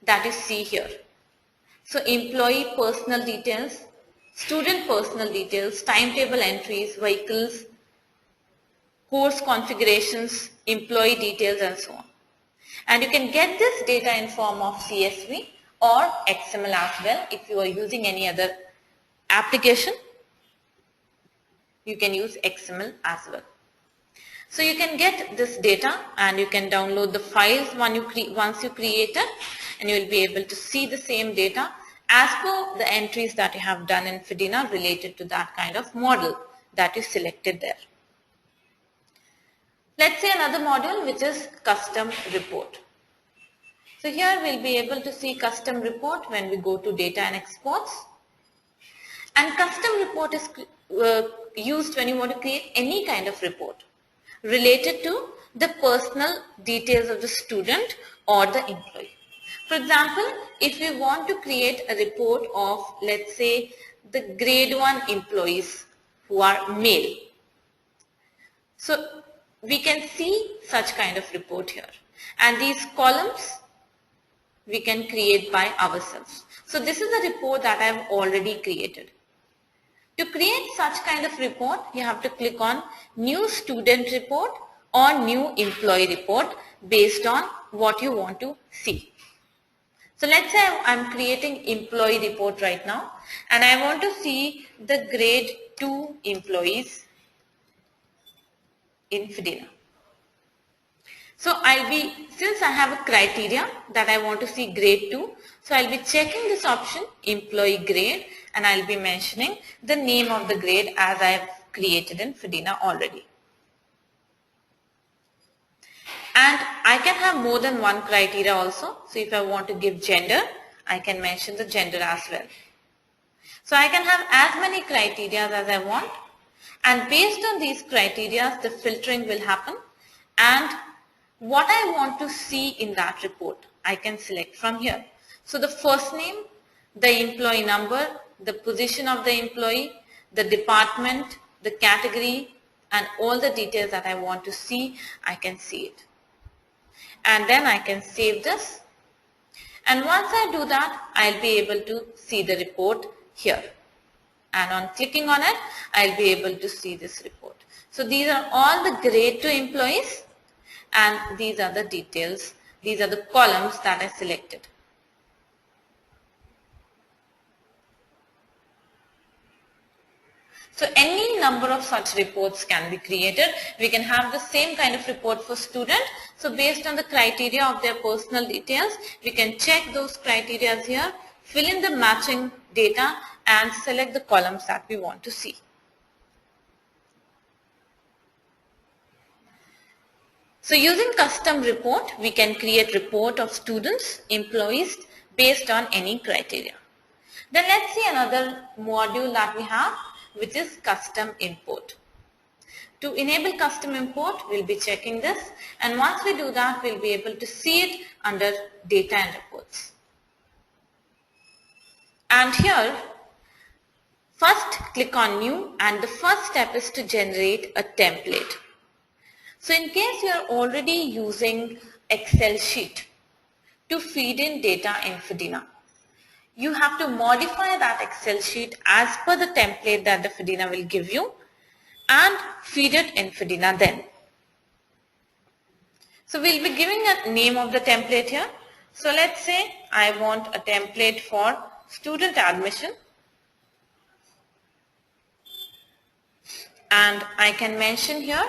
that you see here. So employee personal details, student personal details, timetable entries, vehicles, course configurations, employee details and so on. And you can get this data in form of CSV or XML as well. If you are using any other application, you can use XML as well. So you can get this data and you can download the files once you create it, and you will be able to see the same data as per the entries that you have done in Fedena related to that kind of model that you selected there. Let's say another module, which is custom report. So here we'll be able to see custom report when we go to data and exports. And custom report is used when you want to create any kind of report related to the personal details of the student or the employee. For example, if we want to create a report of, let's say, the grade 1 employees who are male. So we can see such kind of report here. And these columns we can create by ourselves. So this is a report that I have already created. To create such kind of report, you have to click on New Student Report or New Employee Report based on what you want to see. So let's say I'm creating employee report right now, and I want to see the grade 2 employees in Fedena. So since I have a criteria that I want to see grade 2, so I'll be checking this option, employee grade, and I'll be mentioning the name of the grade as I have created in Fedena already. And I can have more than one criteria also. So if I want to give gender, I can mention the gender as well. So I can have as many criteria as I want, and based on these criteria, the filtering will happen, and what I want to see in that report, I can select from here. So the first name, the employee number, the position of the employee, the department, the category, and all the details that I want to see, I can see it. And then I can save this. And once I do that, I'll be able to see the report here. And on clicking on it, I'll be able to see this report. So these are all the grade 2 employees, and these are the details. These are the columns that I selected. So any number of such reports can be created. We can have the same kind of report for student. So based on the criteria of their personal details, we can check those criteria here, fill in the matching data and select the columns that we want to see. So using custom report, we can create report of students, employees based on any criteria. Then let's see another module that we have, which is custom import. To enable custom import, we'll be checking this, and once we do that, we'll be able to see it under data and reports. And here, first click on new, and the first step is to generate a template. So in case you are already using Excel sheet to feed in data in Fedena, you have to modify that Excel sheet as per the template that the Fedena will give you and feed it in Fedena then. So we'll be giving a name of the template here. So let's say I want a template for student admission, and I can mention here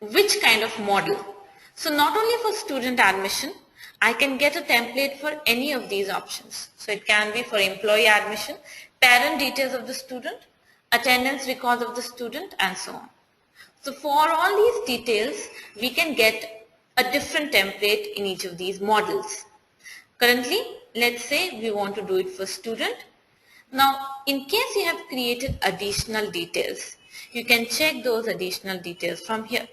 which kind of model. So not only for student admission, I can get a template for any of these options. So it can be for employee admission, parent details of the student, attendance records of the student, and so on. So for all these details, we can get a different template in each of these models. Currently, let's say we want to do it for student. Now, in case you have created additional details, you can check those additional details from here.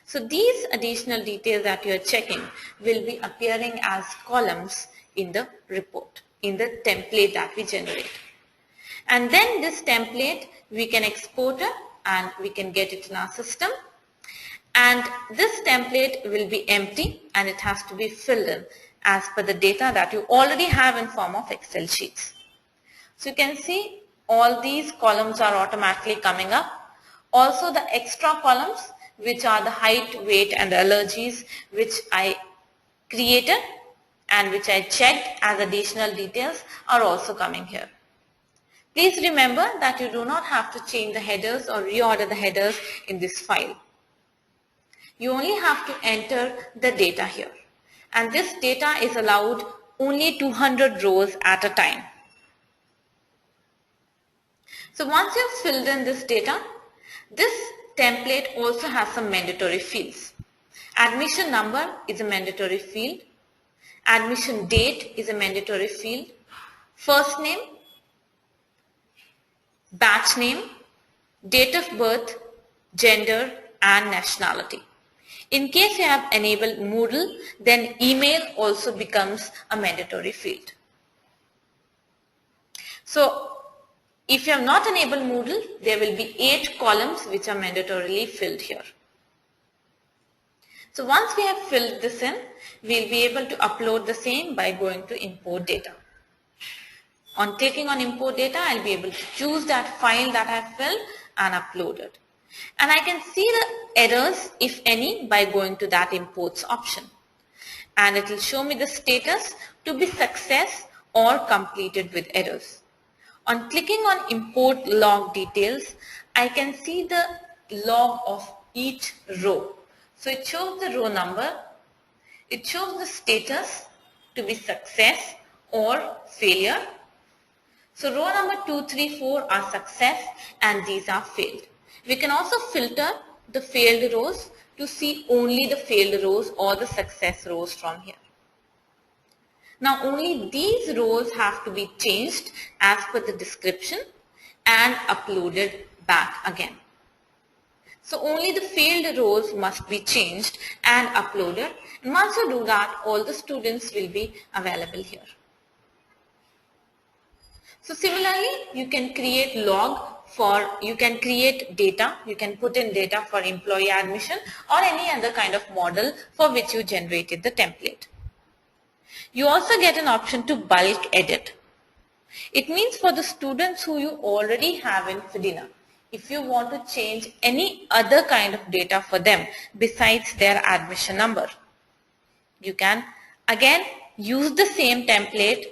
So these additional details that you are checking will be appearing as columns in the report, in the template that we generate. And then this template, we can export it and we can get it in our system. And this template will be empty and it has to be filled in as per the data that you already have in form of Excel sheets. So you can see all these columns are automatically coming up. Also the extra columns, which are the height, weight and allergies, which I created and which I checked as additional details, are also coming here. Please remember that you do not have to change the headers or reorder the headers in this file. You only have to enter the data here. And this data is allowed only 200 rows at a time. So once you have filled in this data, this template also has some mandatory fields. Admission number is a mandatory field. Admission date is a mandatory field. First name, batch name, date of birth, gender and nationality. In case you have enabled Moodle, then email also becomes a mandatory field. So if you have not enabled Moodle, there will be 8 columns which are mandatorily filled here. So once we have filled this in, we will be able to upload the same by going to import data. On clicking on import data, I will be able to choose that file that I have filled and upload it. And I can see the errors, if any, by going to that imports option. And it will show me the status to be success or completed with errors. On clicking on import log details, I can see the log of each row. So it shows the row number, it shows the status to be success or failure. So row number 2, 3, 4 are success and these are failed. We can also filter the failed rows to see only the failed rows or the success rows from here. Now only these rows have to be changed as per the description and uploaded back again. So only the failed rows must be changed and uploaded, and once you do that, all the students will be available here. So similarly, you can create you can create data, you can put in data for employee admission or any other kind of model for which you generated the template. You also get an option to bulk edit. It means for the students who you already have in Fedena, if you want to change any other kind of data for them besides their admission number, you can again use the same template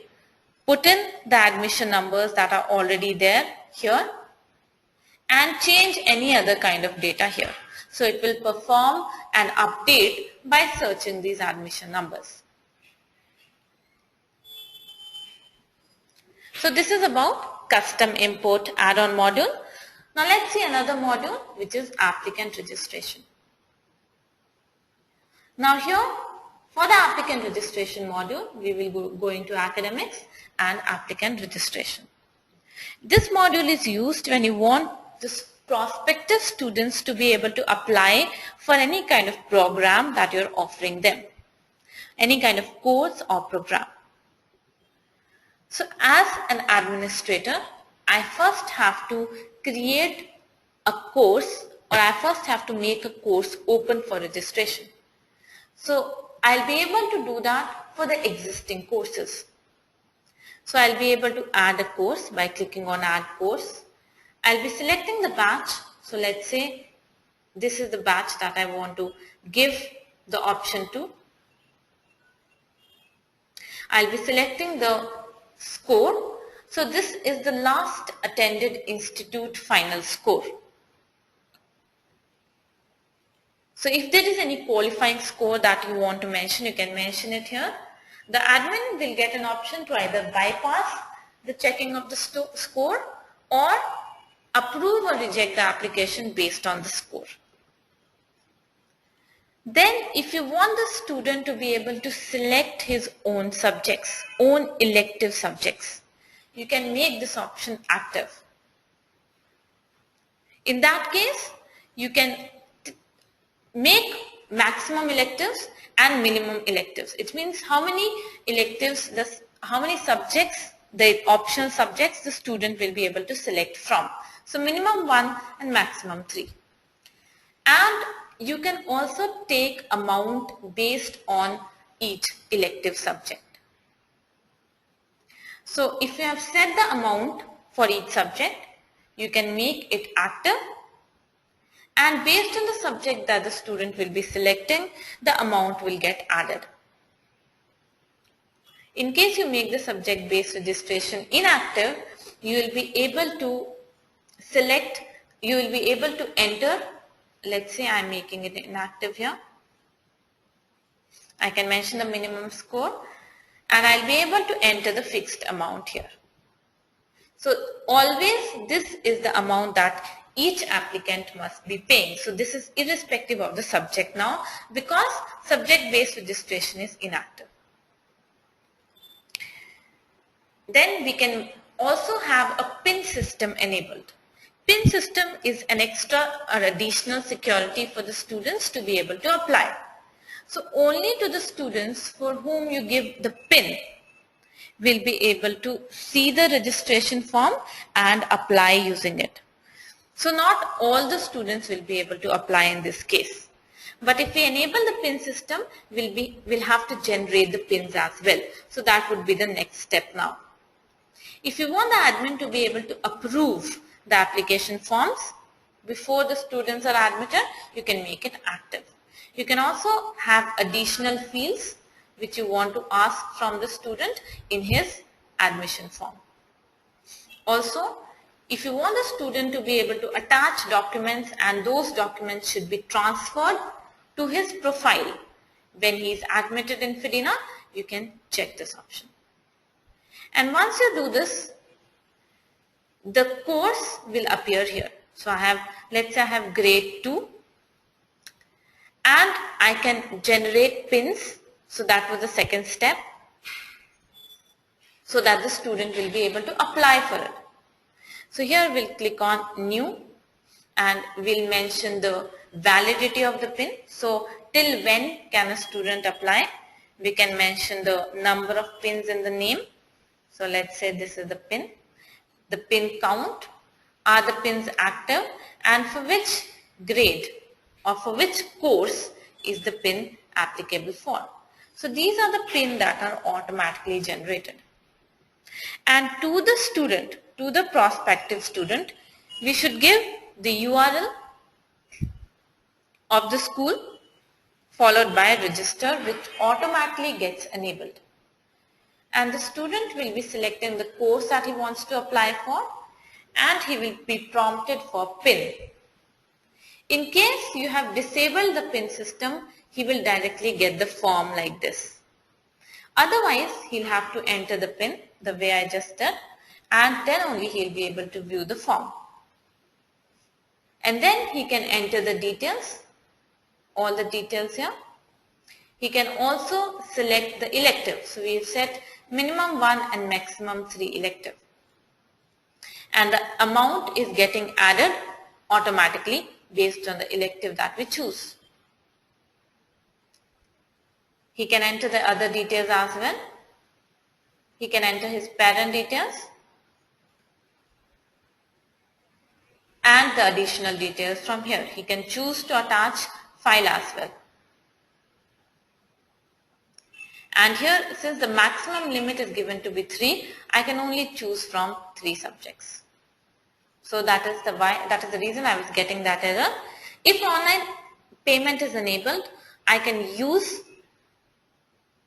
put in the admission numbers that are already there here, and change any other kind of data here. So it will perform an update by searching these admission numbers. So this is about custom import add-on module. Now let's see another module, which is applicant registration. Now here, for the applicant registration module, we will go into academics and applicant registration. This module is used when you want the prospective students to be able to apply for any kind of program that you're offering them, any kind of course or program. So as an administrator, I first have to create a course, or I first have to make a course open for registration. So I'll be able to do that for the existing courses. So I'll be able to add a course by clicking on add course. I'll be selecting the batch. So let's say this is the batch that I want to give the option to. I'll be selecting the score. So this is the last attended institute final score. So if there is any qualifying score that you want to mention, you can mention it here. The admin will get an option to either bypass the checking of the score or approve or reject the application based on the score. Then if you want the student to be able to select his own subjects, own elective subjects, you can make this option active. In that case, you can make maximum electives and minimum electives. It means how many electives, how many subjects, the optional subjects the student will be able to select from. So minimum 1 and maximum 3. And you can also take amount based on each elective subject. So if you have set the amount for each subject, you can make it active, and based on the subject that the student will be selecting, the amount will get added. In case you make the subject based registration inactive, you will be able to select, you will be able to enter, let's say I am making it inactive here. I can mention the minimum score and I'll be able to enter the fixed amount here. So always this is the amount that each applicant must be paying. So this is irrespective of the subject now, because subject based registration is inactive. Then we can also have a PIN system enabled. PIN system is an extra or additional security for the students to be able to apply. So only to the students for whom you give the PIN will be able to see the registration form and apply using it. So not all the students will be able to apply in this case. But if we enable the PIN system, we'll have to generate the PINs as well. So that would be the next step now. If you want the admin to be able to approve the application forms before the students are admitted, you can make it active. You can also have additional fields which you want to ask from the student in his admission form. Also, if you want the student to be able to attach documents and those documents should be transferred to his profile when he is admitted in Fedena, you can check this option. And once you do this, the course will appear here. So let's say I have grade 2 and I can generate pins. So that was the second step, so that the student will be able to apply for it. So here we'll click on new and we'll mention the validity of the pin. So till when can a student apply? We can mention the number of pins in the name. So let's say this is the pin count, are the pins active, and for which grade or for which course is the pin applicable for. So these are the pins that are automatically generated. And to the student, to the prospective student, we should give the URL of the school followed by register, which automatically gets enabled. and the student will be selecting the course that he wants to apply for, and he will be prompted for PIN. In case you have disabled the PIN system, he will directly get the form like this. Otherwise, he'll have to enter the PIN the way I just did, and then only he'll be able to view the form. And then he can enter the details, all the details here. He can also select the elective. So we've set minimum 1 and maximum 3 elective. And the amount is getting added automatically based on the elective that we choose. He can enter the other details as well. He can enter his parent details and the additional details from here. He can choose to attach file as well. And here, since the maximum limit is given to be 3, I can only choose from 3 subjects. So that is the reason I was getting that error. If online payment is enabled, I can use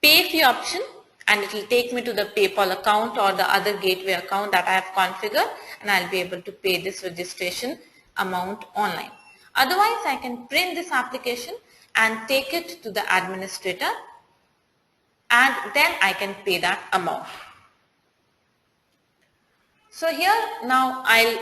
pay fee option, and it will take me to the PayPal account or the other gateway account that I have configured, and I'll be able to pay this registration amount online. Otherwise, I can print this application and take it to the administrator, and then I can pay that amount. So here now I'll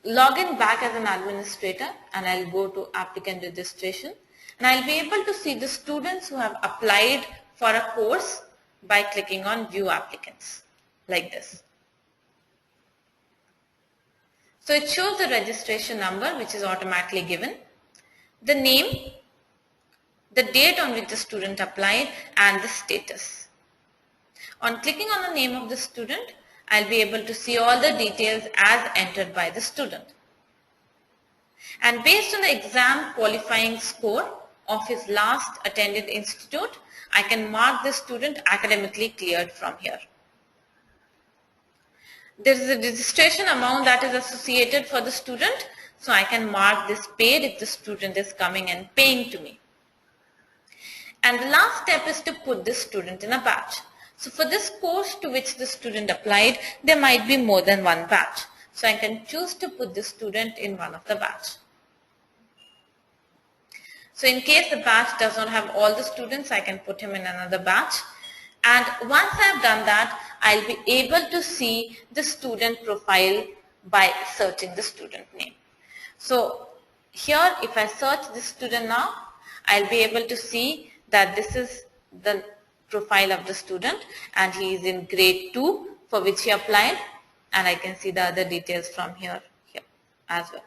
log in back as an administrator, and I'll go to applicant registration, and I'll be able to see the students who have applied for a course by clicking on view applicants like this. So it shows the registration number, which is automatically given, the name, the date on which the student applied, and the status. On clicking on the name of the student, I'll be able to see all the details as entered by the student. And based on the exam qualifying score of his last attended institute, I can mark the student academically cleared from here. There is a registration amount that is associated for the student, so I can mark this paid if the student is coming and paying to me. And the last step is to put the student in a batch. So for this course to which the student applied, there might be more than one batch. So I can choose to put the student in one of the batch. So in case the batch does not have all the students, I can put him in another batch. And once I have done that, I'll be able to see the student profile by searching the student name. So here, if I search this student now, I'll be able to see that this is the profile of the student, and he is in grade 2 for which he applied, and I can see the other details from here as well.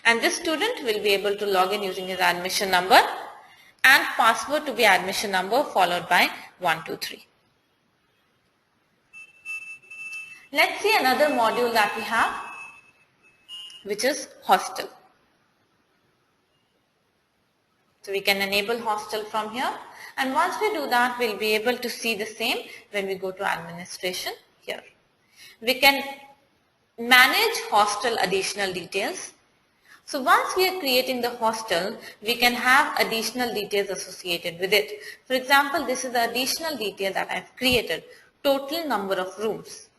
And this student will be able to log in using his admission number and password to be admission number followed by 123. Let's see another module that we have, which is hostel. So we can enable hostel from here, and once we do that, we'll be able to see the same when we go to administration here. We can manage hostel additional details. So once we are creating the hostel, we can have additional details associated with it. For example, this is the additional detail that I've created, total number of rooms.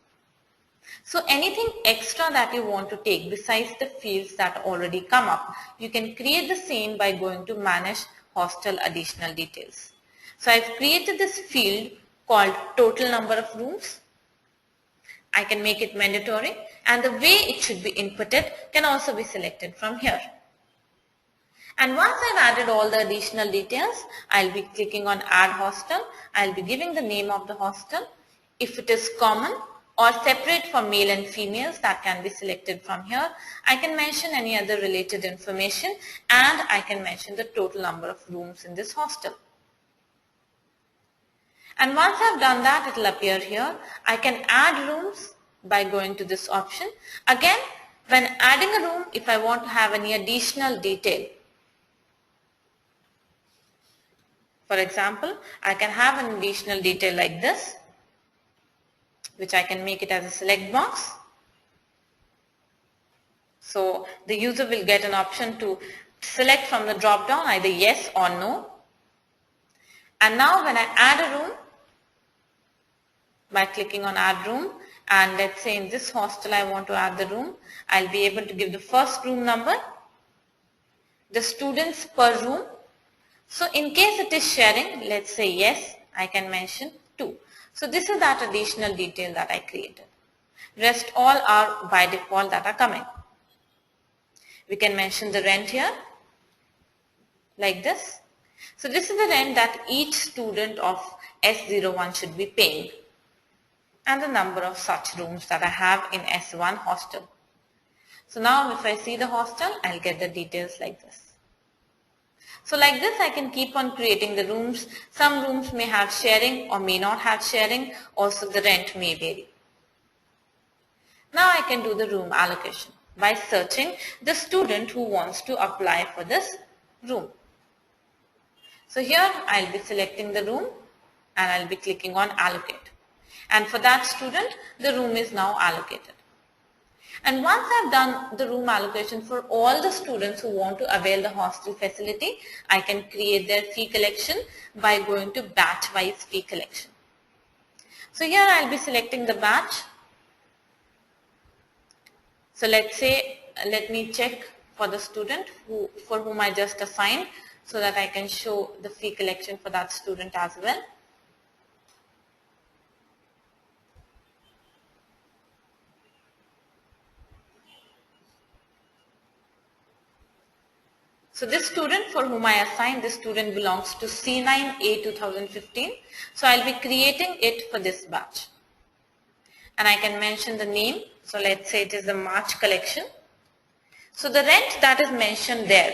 So anything extra that you want to take besides the fields that already come up, you can create the same by going to manage hostel additional details. So I've created this field called total number of rooms. I can make it mandatory, and the way it should be inputted can also be selected from here. And once I've added all the additional details, I'll be clicking on add hostel. I'll be giving the name of the hostel. If it is common or separate for male and females, that can be selected from here. I can mention any other related information, and I can mention the total number of rooms in this hostel. And once I've done that, it will appear here. I can add rooms by going to this option. Again, when adding a room, if I want to have any additional detail, for example, I can have an additional detail like this, which I can make it as a select box. So the user will get an option to select from the drop down either yes or no. And now when I add a room, by clicking on add room, and let's say in this hostel I want to add the room. I'll be able to give the first room number, the students per room. So in case it is sharing, let's say yes, I can mention 2. So this is that additional detail that I created. Rest all are by default that are coming. We can mention the rent here like this. So this is the rent that each student of S01 should be paying, and the number of such rooms that I have in S1 hostel. So now if I see the hostel, I'll get the details like this. So like this I can keep on creating the rooms. Some rooms may have sharing or may not have sharing. Also the rent may vary. Now I can do the room allocation by searching the student who wants to apply for this room. So here I'll be selecting the room and I'll be clicking on allocate. And for that student, the room is now allocated. And once I've done the room allocation for all the students who want to avail the hostel facility, I can create their fee collection by going to batch-wise fee collection. So here I'll be selecting the batch. So let's say, let me check for the student for whom I just assigned, so that I can show the fee collection for that student as well. So this student for whom I assigned, this student belongs to C9A 2015. So I'll be creating it for this batch. And I can mention the name. So let's say it is the March collection. So the rent that is mentioned there,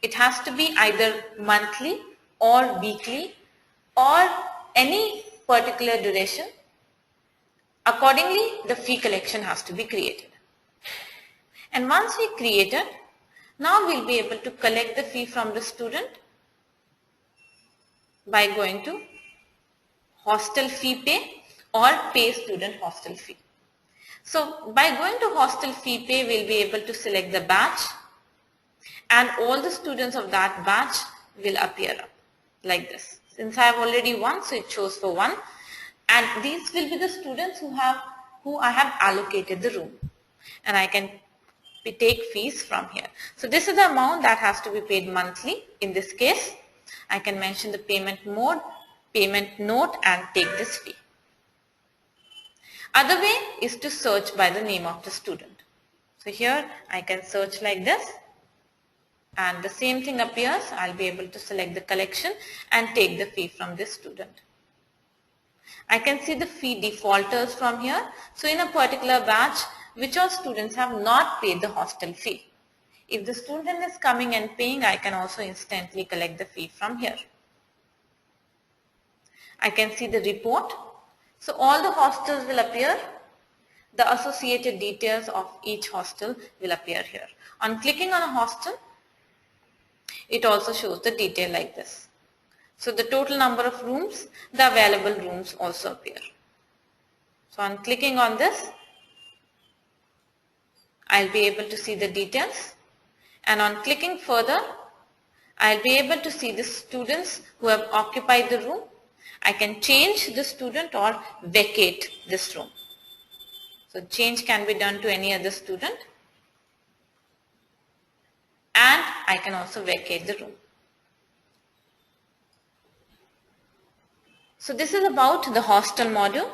it has to be either monthly or weekly or any particular duration. Accordingly, the fee collection has to be created. And once we create it, now we'll be able to collect the fee from the student by going to hostel fee pay or pay student hostel fee. So by going to hostel fee pay, we'll be able to select the batch, and all the students of that batch will appear up like this. Since I have already one, so it shows for one, and these will be the students who I have allocated the room, and I can take fees from here. So this is the amount that has to be paid monthly. In this case, I can mention the payment mode, payment note, and take this fee. Other way is to search by the name of the student. So here I can search like this, and the same thing appears. I'll be able to select the collection and take the fee from this student. I can see the fee defaulters from here. So in a particular batch, which all students have not paid the hostel fee. If the student is coming and paying, I can also instantly collect the fee from here. I can see the report. So all the hostels will appear. The associated details of each hostel will appear here. On clicking on a hostel, it also shows the detail like this. So the total number of rooms, the available rooms also appear. So on clicking on this, I'll be able to see the details, and on clicking further, I'll be able to see the students who have occupied the room. I can change the student or vacate this room. So change can be done to any other student, and I can also vacate the room. So this is about the hostel module.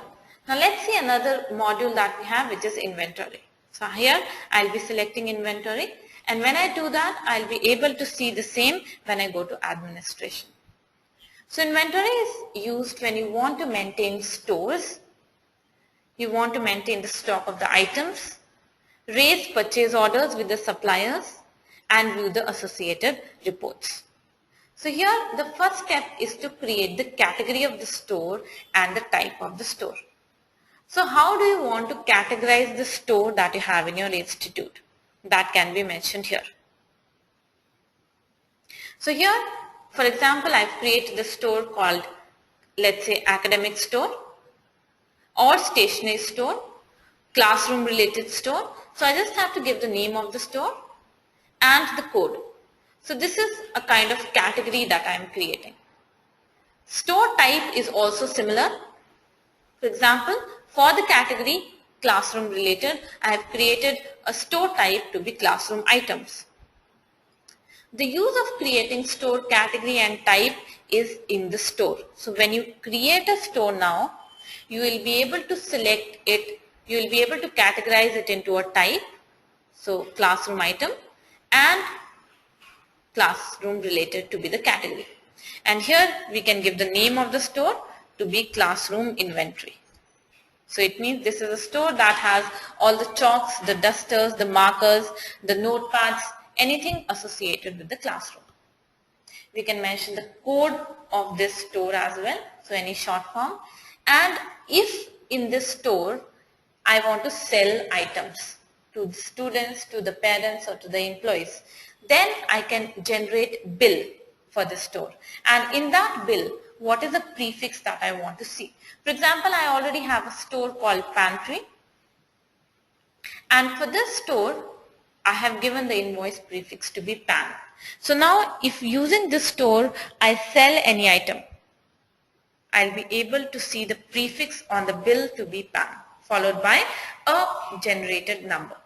Now let's see another module that we have, which is inventory. So here I'll be selecting inventory, and when I do that, I'll be able to see the same when I go to administration. So inventory is used when you want to maintain stores, you want to maintain the stock of the items, raise purchase orders with the suppliers, and view the associated reports. So here the first step is to create the category of the store and the type of the store. So how do you want to categorize the store that you have in your institute? That can be mentioned here. So here, for example, I've created a store called, let's say, academic store or stationery store, classroom related store. So I just have to give the name of the store and the code. So this is a kind of category that I am creating. Store type is also similar. For example, for the category classroom related, I have created a store type to be classroom items. The use of creating store category and type is in the store. So when you create a store now, you will be able to select it, you will be able to categorize it into a type, so classroom item, and classroom related to be the category. And here we can give the name of the store to be classroom inventory. So it means this is a store that has all the chalks, the dusters, the markers, the notepads, anything associated with the classroom. We can mention the code of this store as well, so any short form. And if in this store I want to sell items to the students, to the parents, or to the employees, then I can generate bill for the store. And in that bill, what is the prefix that I want to see? For example, I already have a store called pantry. And for this store, I have given the invoice prefix to be pan. So now if using this store, I sell any item, I'll be able to see the prefix on the bill to be pan, followed by a generated number.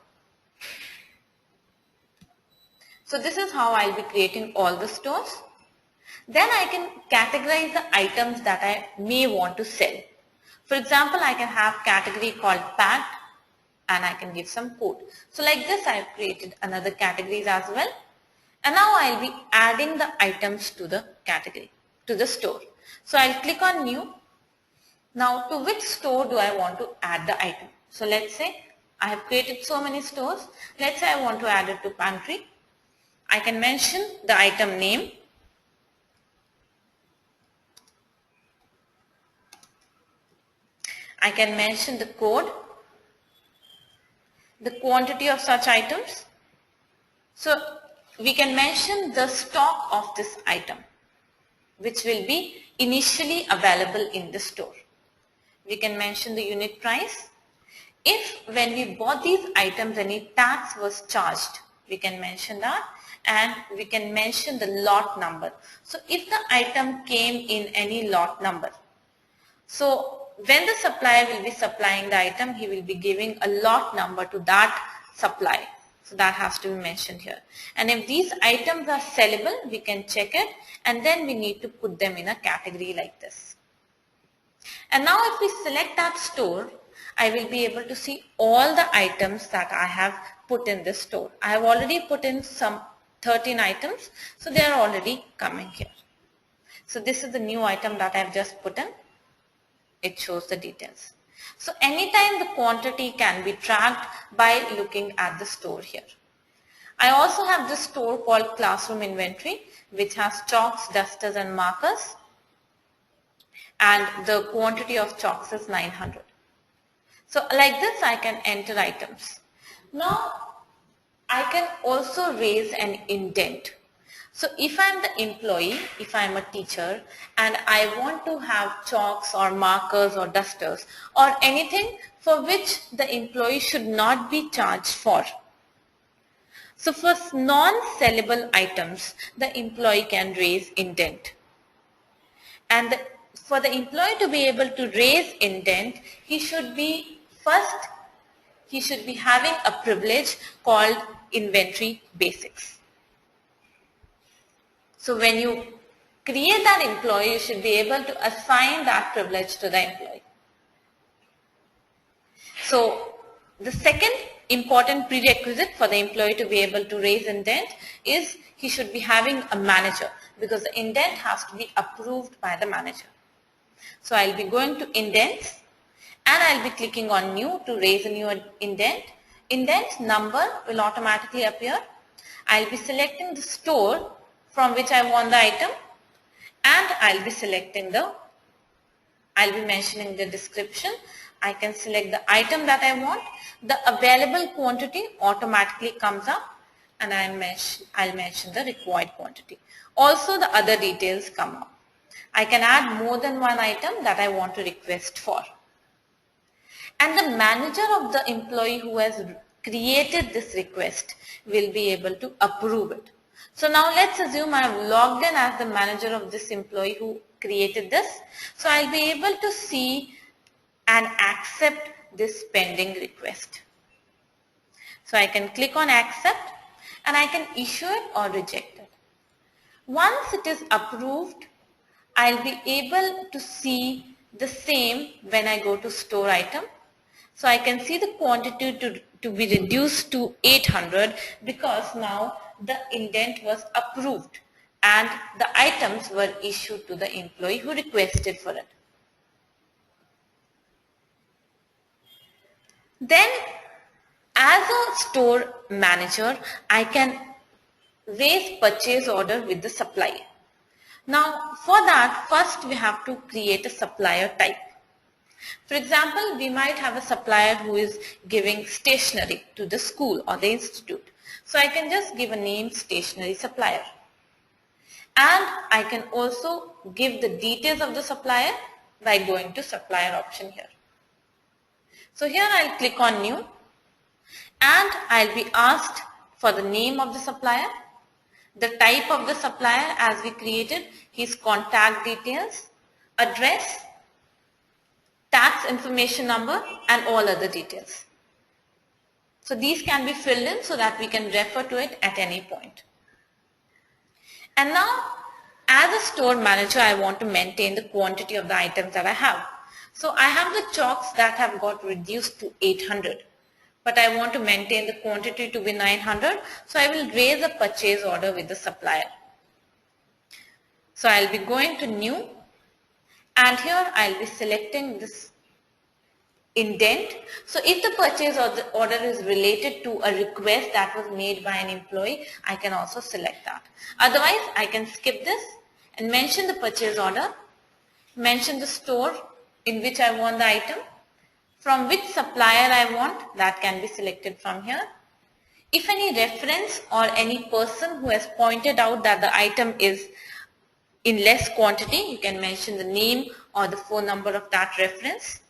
So this is how I'll be creating all the stores. Then I can categorize the items that I may want to sell. For example, I can have category called packed and I can give some code. So like this, I have created another categories as well. And now I'll be adding the items to the category, to the store. So I'll click on new. Now to which store do I want to add the item? So let's say I have created so many stores. Let's say I want to add it to pantry. I can mention the item name. I can mention the code, the quantity of such items. So we can mention the stock of this item, which will be initially available in the store. We can mention the unit price. If when we bought these items any tax was charged, we can mention that, and we can mention the lot number. So if the item came in any lot number, so when the supplier will be supplying the item, he will be giving a lot number to that supply. So that has to be mentioned here. And if these items are sellable, we can check it, and then we need to put them in a category like this. And now if we select that store, I will be able to see all the items that I have put in this store. I have already put in some 13 items, so they are already coming here. So this is the new item that I have just put in. It shows the details. So anytime the quantity can be tracked by looking at the store here. I also have this store called classroom inventory, which has chalks, dusters, and markers. And the quantity of chalks is 900. So like this, I can enter items. Now, I can also raise an indent. So if I'm the employee, if I'm a teacher, and I want to have chalks or markers or dusters or anything for which the employee should not be charged for. So for non-sellable items, the employee can raise indent. And for the employee to be able to raise indent, he should be having a privilege called inventory basics. So when you create that employee, you should be able to assign that privilege to the employee. So the second important prerequisite for the employee to be able to raise indent is he should be having a manager, because the indent has to be approved by the manager. So I'll be going to indents and I'll be clicking on new to raise a new indent. Indent number will automatically appear. I'll be selecting the store from which I want the item, and I'll be mentioning the description. I can select the item that I want. The available quantity automatically comes up, and I'll mention the required quantity. Also the other details come up. I can add more than one item that I want to request for. And the manager of the employee who has created this request will be able to approve it. So now let's assume I have logged in as the manager of this employee who created this. So I'll be able to see and accept this pending request. So I can click on accept and I can issue it or reject it. Once it is approved, I'll be able to see the same when I go to store item. So I can see the quantity to be reduced to 800 because now the indent was approved and the items were issued to the employee who requested for it. Then as a store manager, I can raise purchase order with the supplier. Now for that, first we have to create a supplier type. For example, we might have a supplier who is giving stationery to the school or the institute. So I can just give a name stationery supplier. And I can also give the details of the supplier by going to supplier option here. So here I'll click on new and I'll be asked for the name of the supplier, the type of the supplier as we created, his contact details, address, tax information number and all other details. So these can be filled in so that we can refer to it at any point. And now as a store manager, I want to maintain the quantity of the items that I have. So I have the chalks that have got reduced to 800. But I want to maintain the quantity to be 900. So I will raise a purchase order with the supplier. So I'll be going to new and here I'll be selecting this indent. So if the purchase order is related to a request that was made by an employee, I can also select that. Otherwise, I can skip this and mention the purchase order, mention the store in which I want the item, from which supplier I want, that can be selected from here. If any reference or any person who has pointed out that the item is in less quantity, you can mention the name or the phone number of that reference.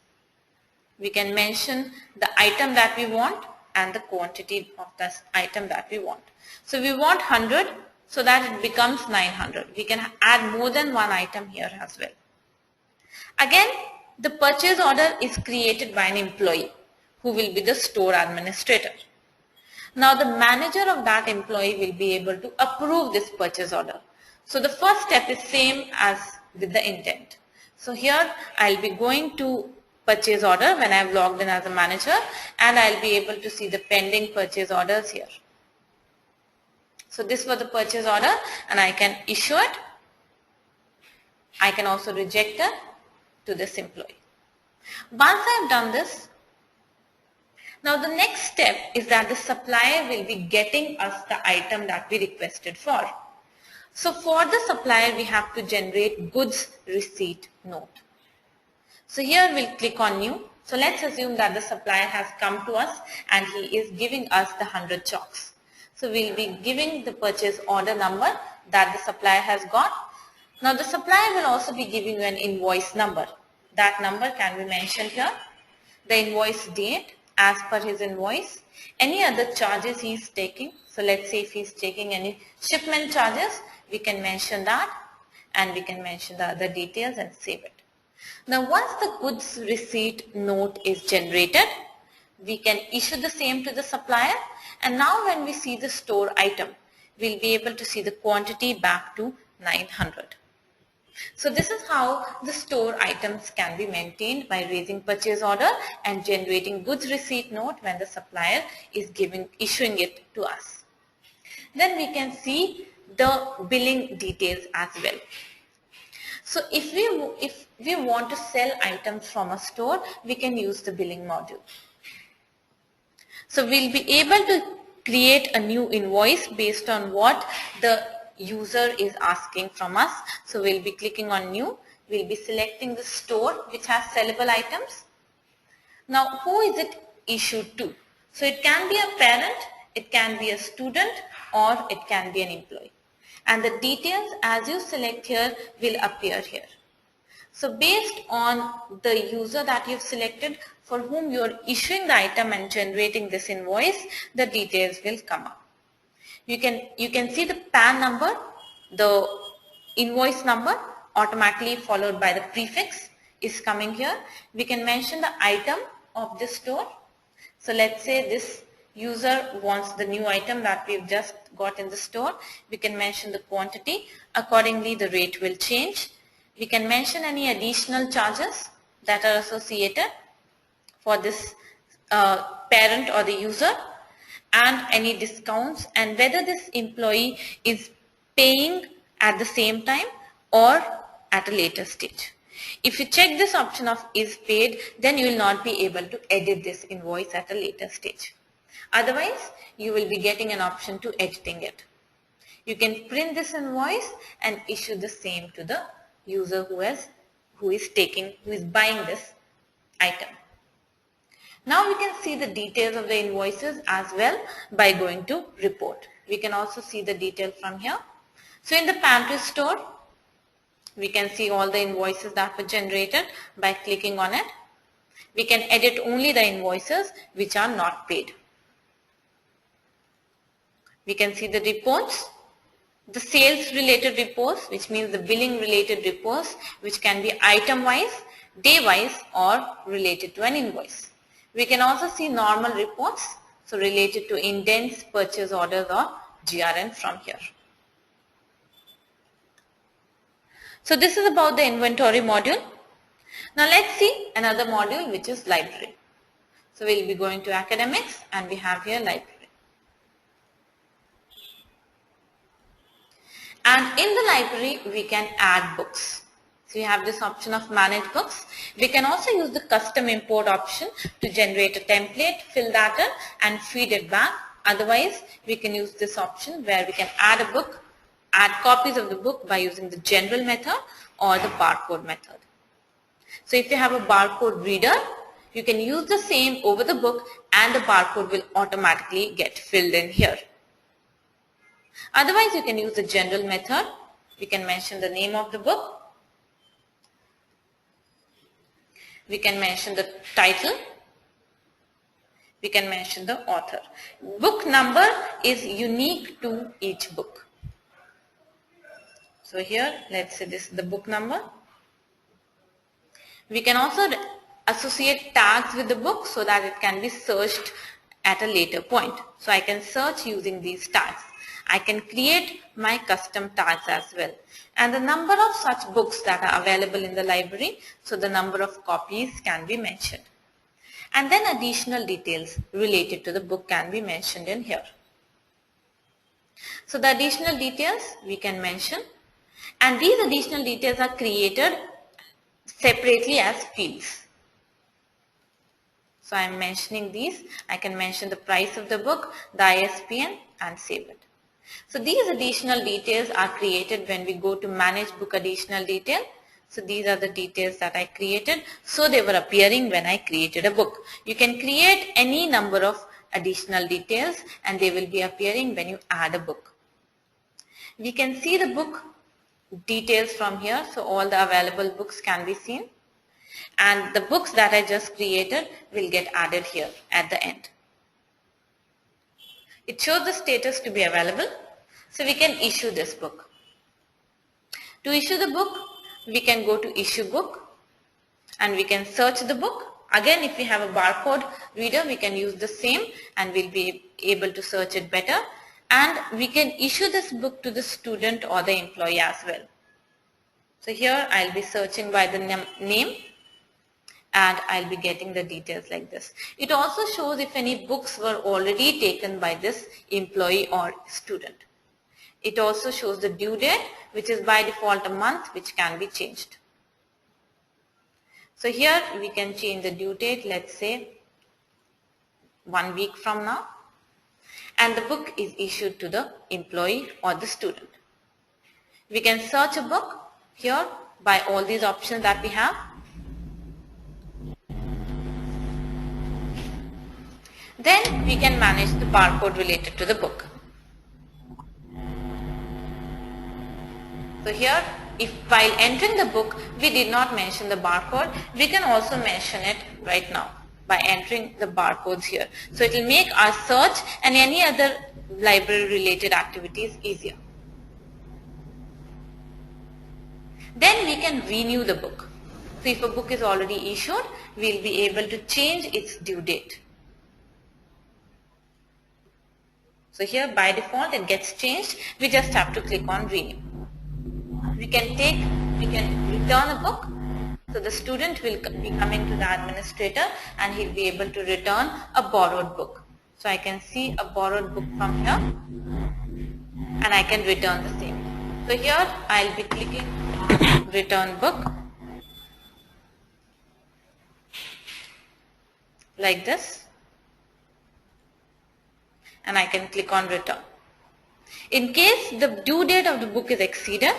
We can mention the item that we want and the quantity of this item that we want. So we want 100 so that it becomes 900. We can add more than one item here as well. Again, the purchase order is created by an employee who will be the store administrator. Now the manager of that employee will be able to approve this purchase order. So the first step is same as with the intent. So here I'll be going to purchase order when I've logged in as a manager and I'll be able to see the pending purchase orders here. So this was the purchase order and I can issue it. I can also reject it to this employee. Once I've done this, now the next step is that the supplier will be getting us the item that we requested for. So for the supplier we have to generate goods receipt note. So here we'll click on new. So let's assume that the supplier has come to us and he is giving us the 100 chalks. So we'll be giving the purchase order number that the supplier has got. Now the supplier will also be giving you an invoice number. That number can be mentioned here. The invoice date as per his invoice. Any other charges he is taking. So let's say if he is taking any shipment charges, we can mention that and we can mention the other details and save it. Now once the goods receipt note is generated, we can issue the same to the supplier and now when we see the store item, we'll be able to see the quantity back to 900. So this is how the store items can be maintained by raising purchase order and generating goods receipt note when the supplier is issuing it to us. Then we can see the billing details as well. So if we want to sell items from a store, we can use the billing module. So we'll be able to create a new invoice based on what the user is asking from us. So we'll be clicking on new. We'll be selecting the store which has sellable items. Now who is it issued to? So it can be a parent, it can be a student or it can be an employee. And the details as you select here will appear here. So based on the user that you've selected for whom you're issuing the item and generating this invoice, the details will come up. You can see the PAN number, the invoice number automatically followed by the prefix is coming here. We can mention the item of the store. So let's say this user wants the new item that we've just got in the store. We can mention the quantity. Accordingly, the rate will change. We can mention any additional charges that are associated for this parent or the user, and any discounts, and whether this employee is paying at the same time or at a later stage. If you check this option of is paid, then you will not be able to edit this invoice at a later stage. Otherwise, you will be getting an option to editing it. You can print this invoice and issue the same to the user who is buying this item. Now we can see the details of the invoices as well by going to report. We can also see the detail from here. So in the pantry store, we can see all the invoices that were generated by clicking on it. We can edit only the invoices which are not paid. We can see the reports, the sales related reports, which means the billing related reports, which can be item wise, day wise, or related to an invoice. We can also see normal reports, so related to indents, purchase orders, or GRN from here. So this is about the inventory module. Now let's see another module, which is library. So we'll be going to academics, and we have here library. And in the library, we can add books. So you have this option of manage books. We can also use the custom import option to generate a template, fill that in, and feed it back. Otherwise, we can use this option where we can add a book, add copies of the book by using the general method or the barcode method. So if you have a barcode reader, you can use the same over the book and the barcode will automatically get filled in here. Otherwise, you can use the general method. We can mention the name of the book. We can mention the title. We can mention the author. Book number is unique to each book. So here, let's say this is the book number. We can also associate tags with the book so that it can be searched at a later point. So I can search using these tags. I can create my custom tags as well. And the number of such books that are available in the library, so the number of copies can be mentioned. And then additional details related to the book can be mentioned in here. So the additional details we can mention, and these additional details are created separately as fields. So I am mentioning these. I can mention the price of the book, the ISBN, and save it. So these additional details are created when we go to manage book additional detail. So these are the details that I created. So they were appearing when I created a book. You can create any number of additional details and they will be appearing when you add a book. We can see the book details from here. So all the available books can be seen. And the books that I just created will get added here at the end. It shows the status to be available. So we can issue this book. To issue the book, we can go to issue book and we can search the book. Again, if we have a barcode reader, we can use the same and we'll be able to search it better. And we can issue this book to the student or the employee as well. So here I'll be searching by the name and I'll be getting the details like this. It also shows if any books were already taken by this employee or student. It also shows the due date, which is by default a month, which can be changed. So here we can change the due date, let's say 1 week from now. And the book is issued to the employee or the student. We can search a book here by all these options that we have. Then we can manage the barcode related to the book. So here, if while entering the book, we did not mention the barcode, we can also mention it right now by entering the barcodes here. So it will make our search and any other library related activities easier. Then we can renew the book. So if a book is already issued, we'll be able to change its due date. So here by default it gets changed. We just have to click on renew. We can return a book. So the student will be coming to the administrator and he'll be able to return a borrowed book. So I can see a borrowed book from here and I can return the same. So here I'll be clicking on return book like this and I can click on return. In case the due date of the book is exceeded,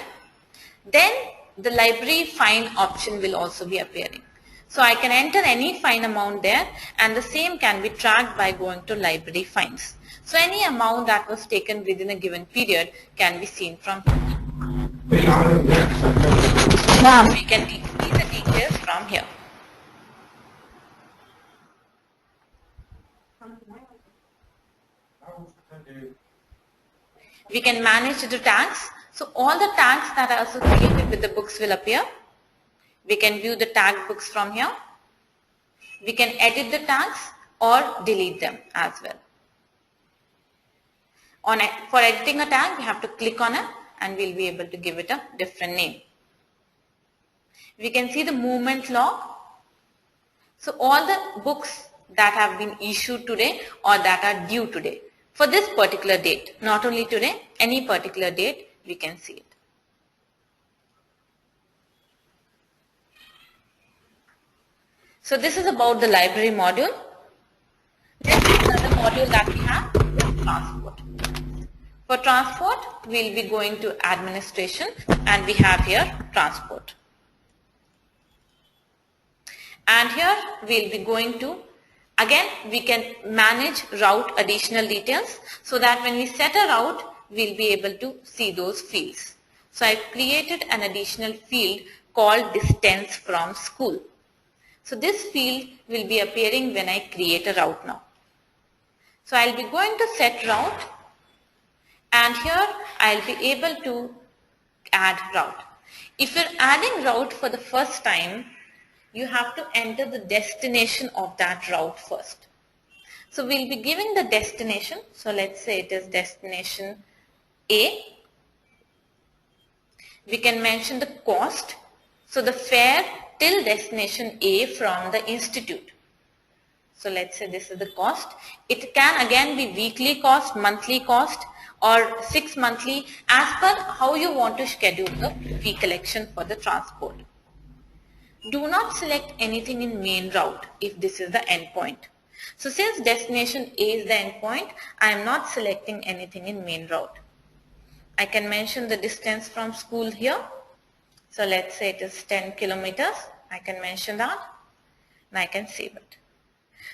then the library fine option will also be appearing. So I can enter any fine amount there and the same can be tracked by going to library fines. So any amount that was taken within a given period can be seen from here. We can see the details from here. We can manage the tags. So all the tags that are associated with the books will appear. We can view the tag books from here. We can edit the tags or delete them as well. For editing a tag, we have to click on it and we'll be able to give it a different name. We can see the movement log. So all the books that have been issued today or that are due today for this particular date, not only today, any particular date, we can see it. So this is about the library module. Next, another module that we have is transport. For transport, we'll be going to administration and we have here transport. And here we'll be going to, again, we can manage route additional details so that when we set a route, we'll be able to see those fields. So I've created an additional field called distance from school. So this field will be appearing when I create a route now. So I'll be going to set route and here I'll be able to add route. If you're adding route for the first time, you have to enter the destination of that route first. So we'll be giving the destination. So let's say it is destination A. We can mention the cost. So the fare till destination A from the institute. So let's say this is the cost. It can again be weekly cost, monthly cost or 6 monthly as per how you want to schedule the fee collection for the transport. Do not select anything in main route if this is the endpoint. So since destination A is the endpoint, I am not selecting anything in main route. I can mention the distance from school here. So let's say it is 10 kilometers. I can mention that and I can save it.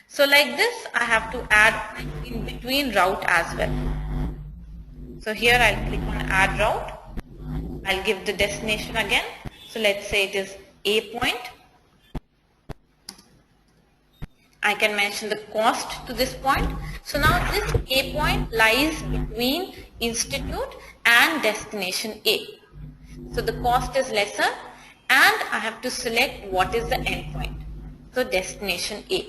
So like this, I have to add in between route as well. So here I'll click on add route. I'll give the destination again. So let's say it is A point. I can mention the cost to this point. So now this A point lies between institute and destination A. So the cost is lesser and I have to select what is the endpoint. So destination A.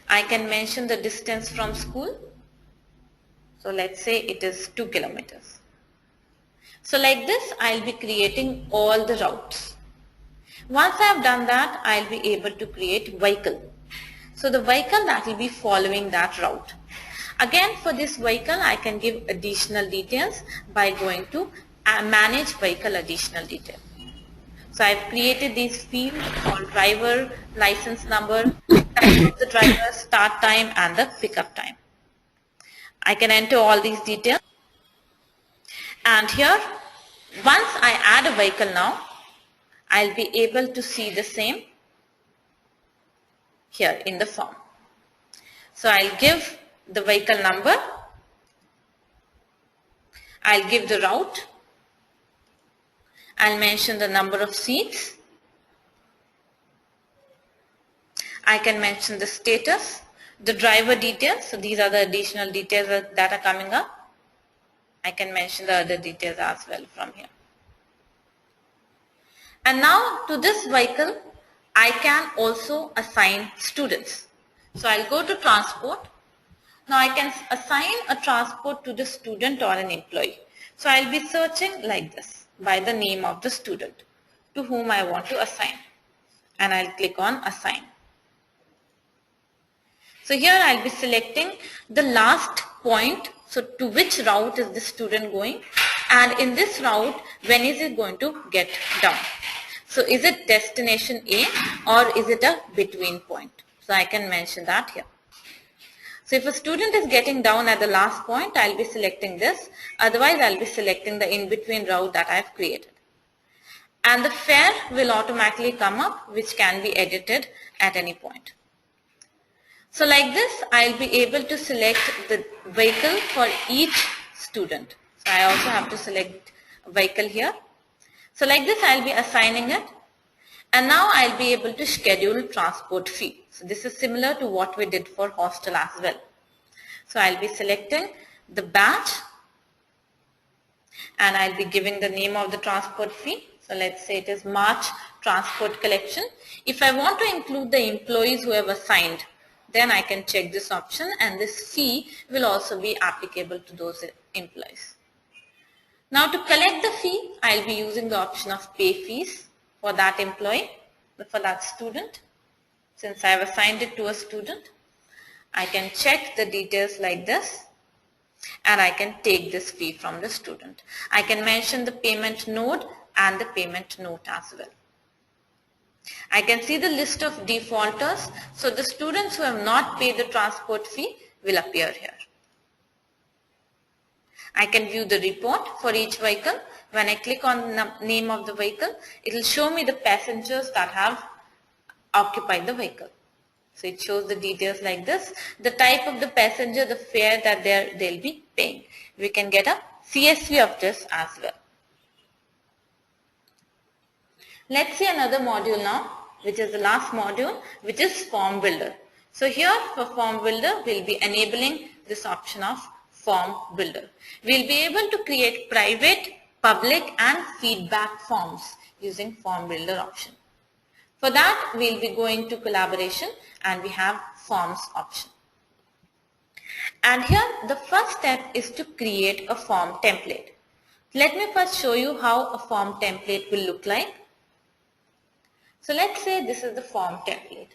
I can mention the distance from school. So let's say it is 2 kilometers. So like this, I'll be creating all the routes. Once I have done that, I'll be able to create vehicle. So the vehicle that will be following that route. Again, for this vehicle, I can give additional details by going to manage vehicle additional detail. So I've created these fields called driver, license number, the driver, start time and the pickup time. I can enter all these details. And here, once I add a vehicle now, I'll be able to see the same here in the form. So I'll give the vehicle number, I'll give the route, I'll mention the number of seats, I can mention the status, the driver details, so these are the additional details that are coming up. I can mention the other details as well from here. And now to this vehicle, I can also assign students. So I'll go to transport. Now I can assign a transport to the student or an employee. So I'll be searching like this by the name of the student to whom I want to assign. And I'll click on assign. So here I'll be selecting the last point. So to which route is the student going? And in this route, when is it going to get down? So is it destination A or is it a between point? So I can mention that here. So if a student is getting down at the last point, I'll be selecting this. Otherwise, I'll be selecting the in-between route that I've created. And the fare will automatically come up, which can be edited at any point. So like this, I'll be able to select the vehicle for each student. So I also have to select vehicle here. So like this, I'll be assigning it. And now I'll be able to schedule transport fee. So this is similar to what we did for hostel as well. So I'll be selecting the batch and I'll be giving the name of the transport fee. So let's say it is March transport collection. If I want to include the employees who have assigned, then I can check this option and this fee will also be applicable to those employees. Now to collect the fee, I'll be using the option of pay fees for that employee, for that student. Since I have assigned it to a student, I can check the details like this and I can take this fee from the student. I can mention the payment node and the payment note as well. I can see the list of defaulters. So the students who have not paid the transport fee will appear here. I can view the report for each vehicle. When I click on the name of the vehicle, it will show me the passengers that have occupied the vehicle. So it shows the details like this. The type of the passenger, the fare that they'll be paying. We can get a CSV of this as well. Let's see another module now, which is the last module, which is form builder. So here for form builder, we'll be enabling this option of form builder. We'll be able to create private, public and feedback forms using form builder option. For that, we'll be going to collaboration and we have forms option. And here the first step is to create a form template. Let me first show you how a form template will look like. So let's say this is the form template.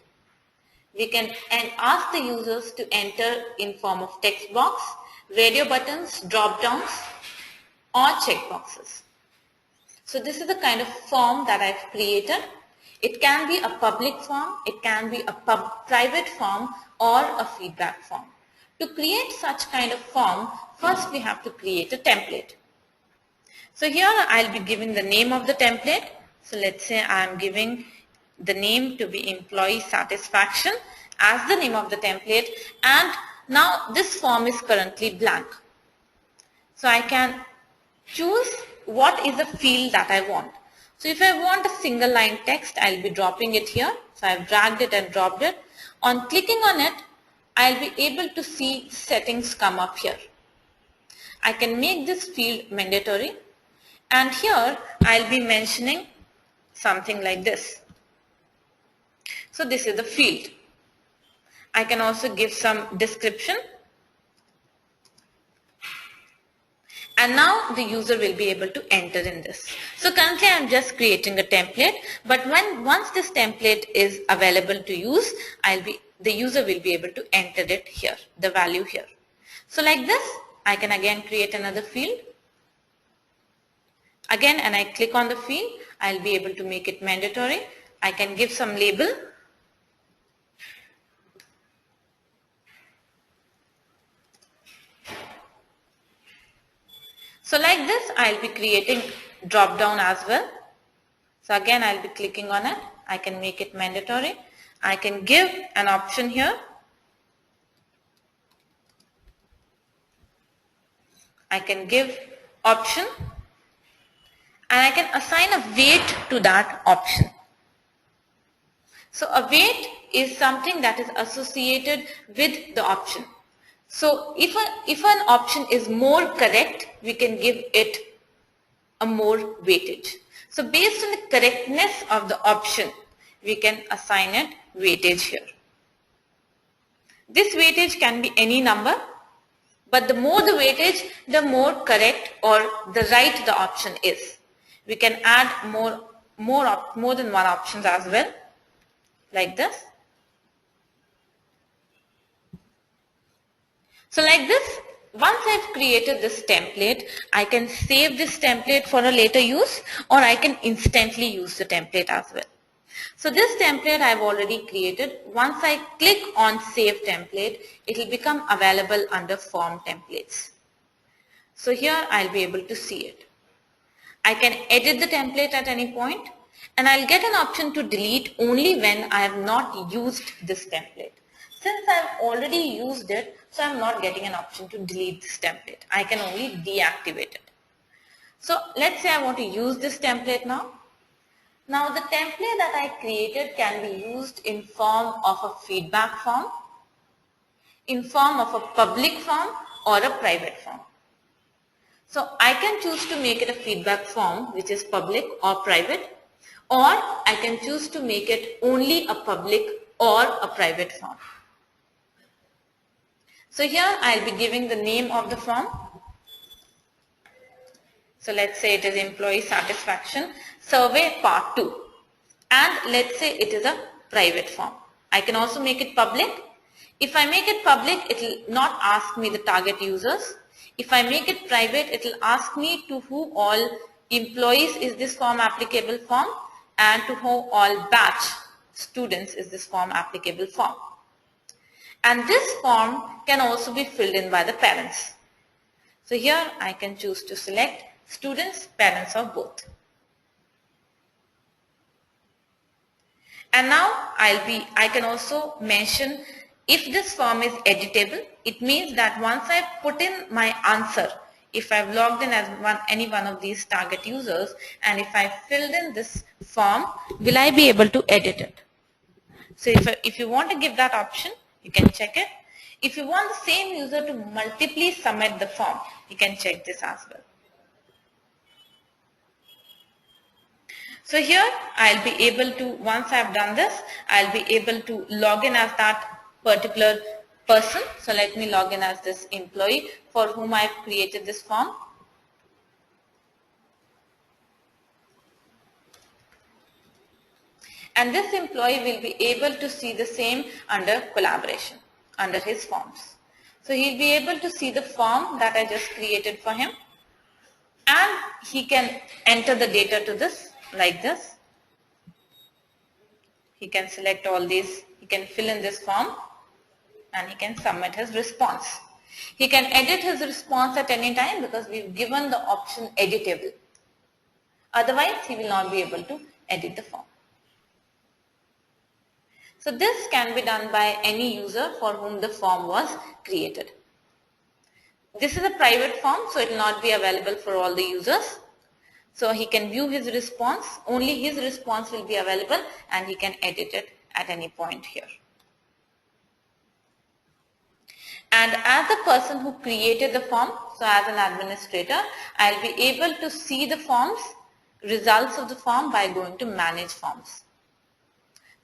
We can ask the users to enter in form of text box, radio buttons, drop downs or checkboxes. So this is the kind of form that I've created. It can be a public form, it can be a private form or a feedback form. To create such kind of form, first we have to create a template. So here I'll be giving the name of the template. So let's say I'm giving the name to be employee satisfaction as the name of the template, and now this form is currently blank. So I can choose what is the field that I want. So if I want a single line text, I'll be dropping it here. So I've dragged it and dropped it. On clicking on it, I'll be able to see settings come up here. I can make this field mandatory, and here I'll be mentioning something like this. So this is the field. I can also give some description. And now the user will be able to enter in this. So currently I'm just creating a template, but once this template is available to use, the user will be able to enter it here, the value here. So like this, I can again create another field. Again, and I click on the field, I'll be able to make it mandatory. I can give some label. So like this, I'll be creating drop down as well. So again, I'll be clicking on it. I can make it mandatory. I can give an option here. I can give option and I can assign a weight to that option. So a weight is something that is associated with the option. So if an option is more correct, we can give it a more weightage. So based on the correctness of the option, we can assign it weightage here. This weightage can be any number, but the more the weightage, the more correct or the right the option is. We can add more than one options as well, like this. So like this, once I've created this template, I can save this template for a later use, or I can instantly use the template as well. So this template I've already created. Once I click on Save Template, it will become available under Form Templates. So here I'll be able to see it. I can edit the template at any point, and I'll get an option to delete only when I have not used this template. Since I've already used it, so I'm not getting an option to delete this template. I can only deactivate it. So let's say I want to use this template now. Now the template that I created can be used in form of a feedback form, in form of a public form, or a private form. So I can choose to make it a feedback form which is public or private, or I can choose to make it only a public or a private form. So here I'll be giving the name of the form. So let's say it is Employee Satisfaction Survey Part 2, and let's say it is a private form. I can also make it public. If I make it public, it will not ask me the target users. If I make it private, it will ask me to who all employees is this form applicable form, and to who all batch students is this form applicable form. And this form can also be filled in by the parents. So here I can choose to select students, parents, or both. And now I can also mention if this form is editable. It means that once I put in my answer, if I've logged in as any one of these target users, and if I filled in this form, will I be able to edit it? So if you want to give that option, you can check it. If you want the same user to multiply submit the form, you can check this as well. So here I'll be able to, once I've done this, I'll be able to log in as that particular person. So let me log in as this employee for whom I've created this form. And this employee will be able to see the same under collaboration, under his forms. So he'll be able to see the form that I just created for him, and he can enter the data to this like this. He can select all these, he can fill in this form, and he can submit his response. He can edit his response at any time because we've given the option editable. Otherwise, he will not be able to edit the form. So this can be done by any user for whom the form was created. This is a private form, so it will not be available for all the users. So he can view his response, only his response will be available, and he can edit it at any point here. And as the person who created the form, so as an administrator, I'll be able to see the forms, results of the form by going to Manage Forms.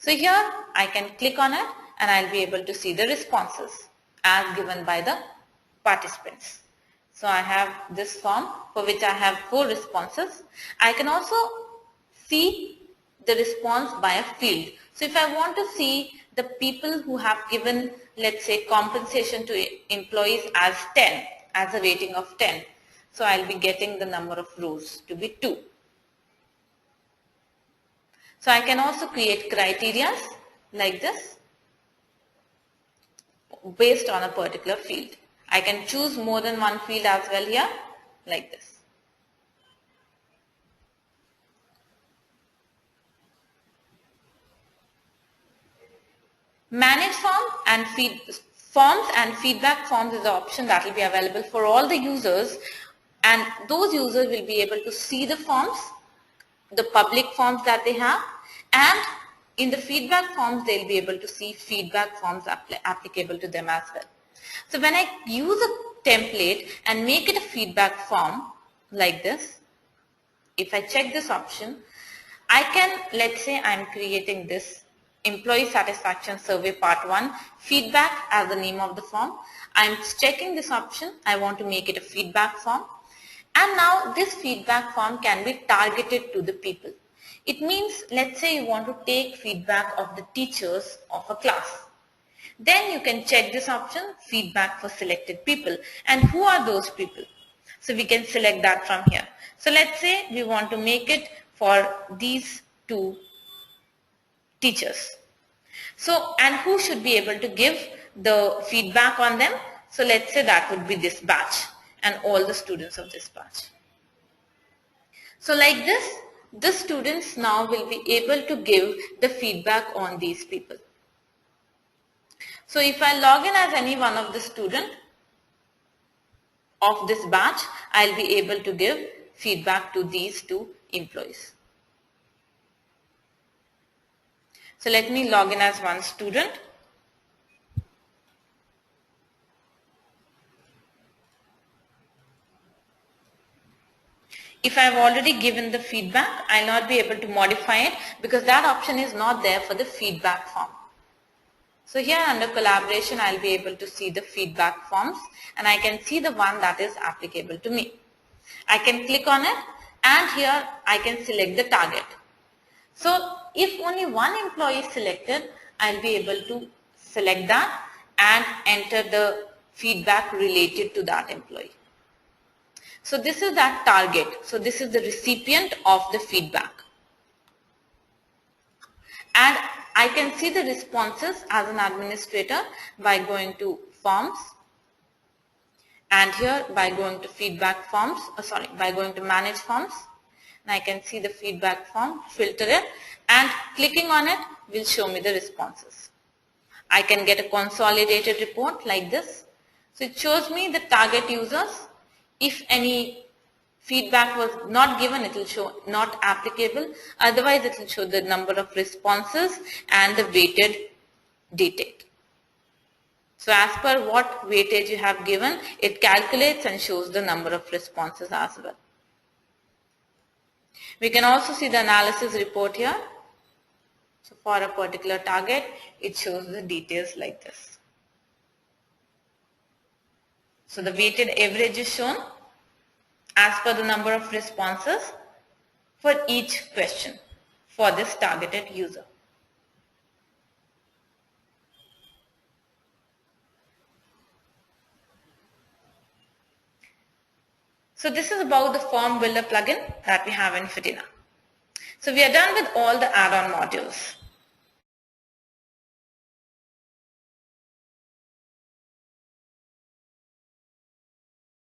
So here I can click on it and I'll be able to see the responses as given by the participants. So I have this form for which I have 4 responses. I can also see the response by a field. So if I want to see the people who have given, let's say, compensation to employees as 10, as a rating of 10, so I'll be getting the number of rows to be 2. So I can also create criteria like this based on a particular field. I can choose more than one field as well here, like this. Manage forms and feedback forms is the option that will be available for all the users, and those users will be able to see the forms, the public forms that they have, and in the feedback forms they'll be able to see feedback forms applicable to them as well. So when I use a template and make it a feedback form like this, if I check this option, let's say I'm creating this employee satisfaction survey part 1 feedback as the name of the form. I'm checking this option. I want to make it a feedback form. And now this feedback form can be targeted to the people. It means, let's say you want to take feedback of the teachers of a class. Then you can check this option, feedback for selected people. And who are those people? So we can select that from here. So let's say we want to make it for these 2 teachers. So, and who should be able to give the feedback on them? So let's say that would be this batch and all the students of this batch. So like this, the students now will be able to give the feedback on these people. So if I log in as any one of the student of this batch, I'll be able to give feedback to these 2 employees. So let me log in as one student. If I've already given the feedback, I'll not be able to modify it because that option is not there for the feedback form. So here under collaboration, I'll be able to see the feedback forms and I can see the one that is applicable to me. I can click on it and here I can select the target. So if only one employee is selected, I'll be able to select that and enter the feedback related to that employee. So this is that target. So this is the recipient of the feedback. And I can see the responses as an administrator by going to forms and here by going to feedback forms, by going to manage forms. And I can see the feedback form, filter it and clicking on it will show me the responses. I can get a consolidated report like this. So it shows me the target users. If any feedback was not given, it will show not applicable. Otherwise, it will show the number of responses and the weighted dated. So as per what weightage you have given, it calculates and shows the number of responses as well. We can also see the analysis report here. So for a particular target, it shows the details like this. So the weighted average is shown as per the number of responses for each question for this targeted user. So this is about the form builder plugin that we have in Fedena. So we are done with all the add-on modules.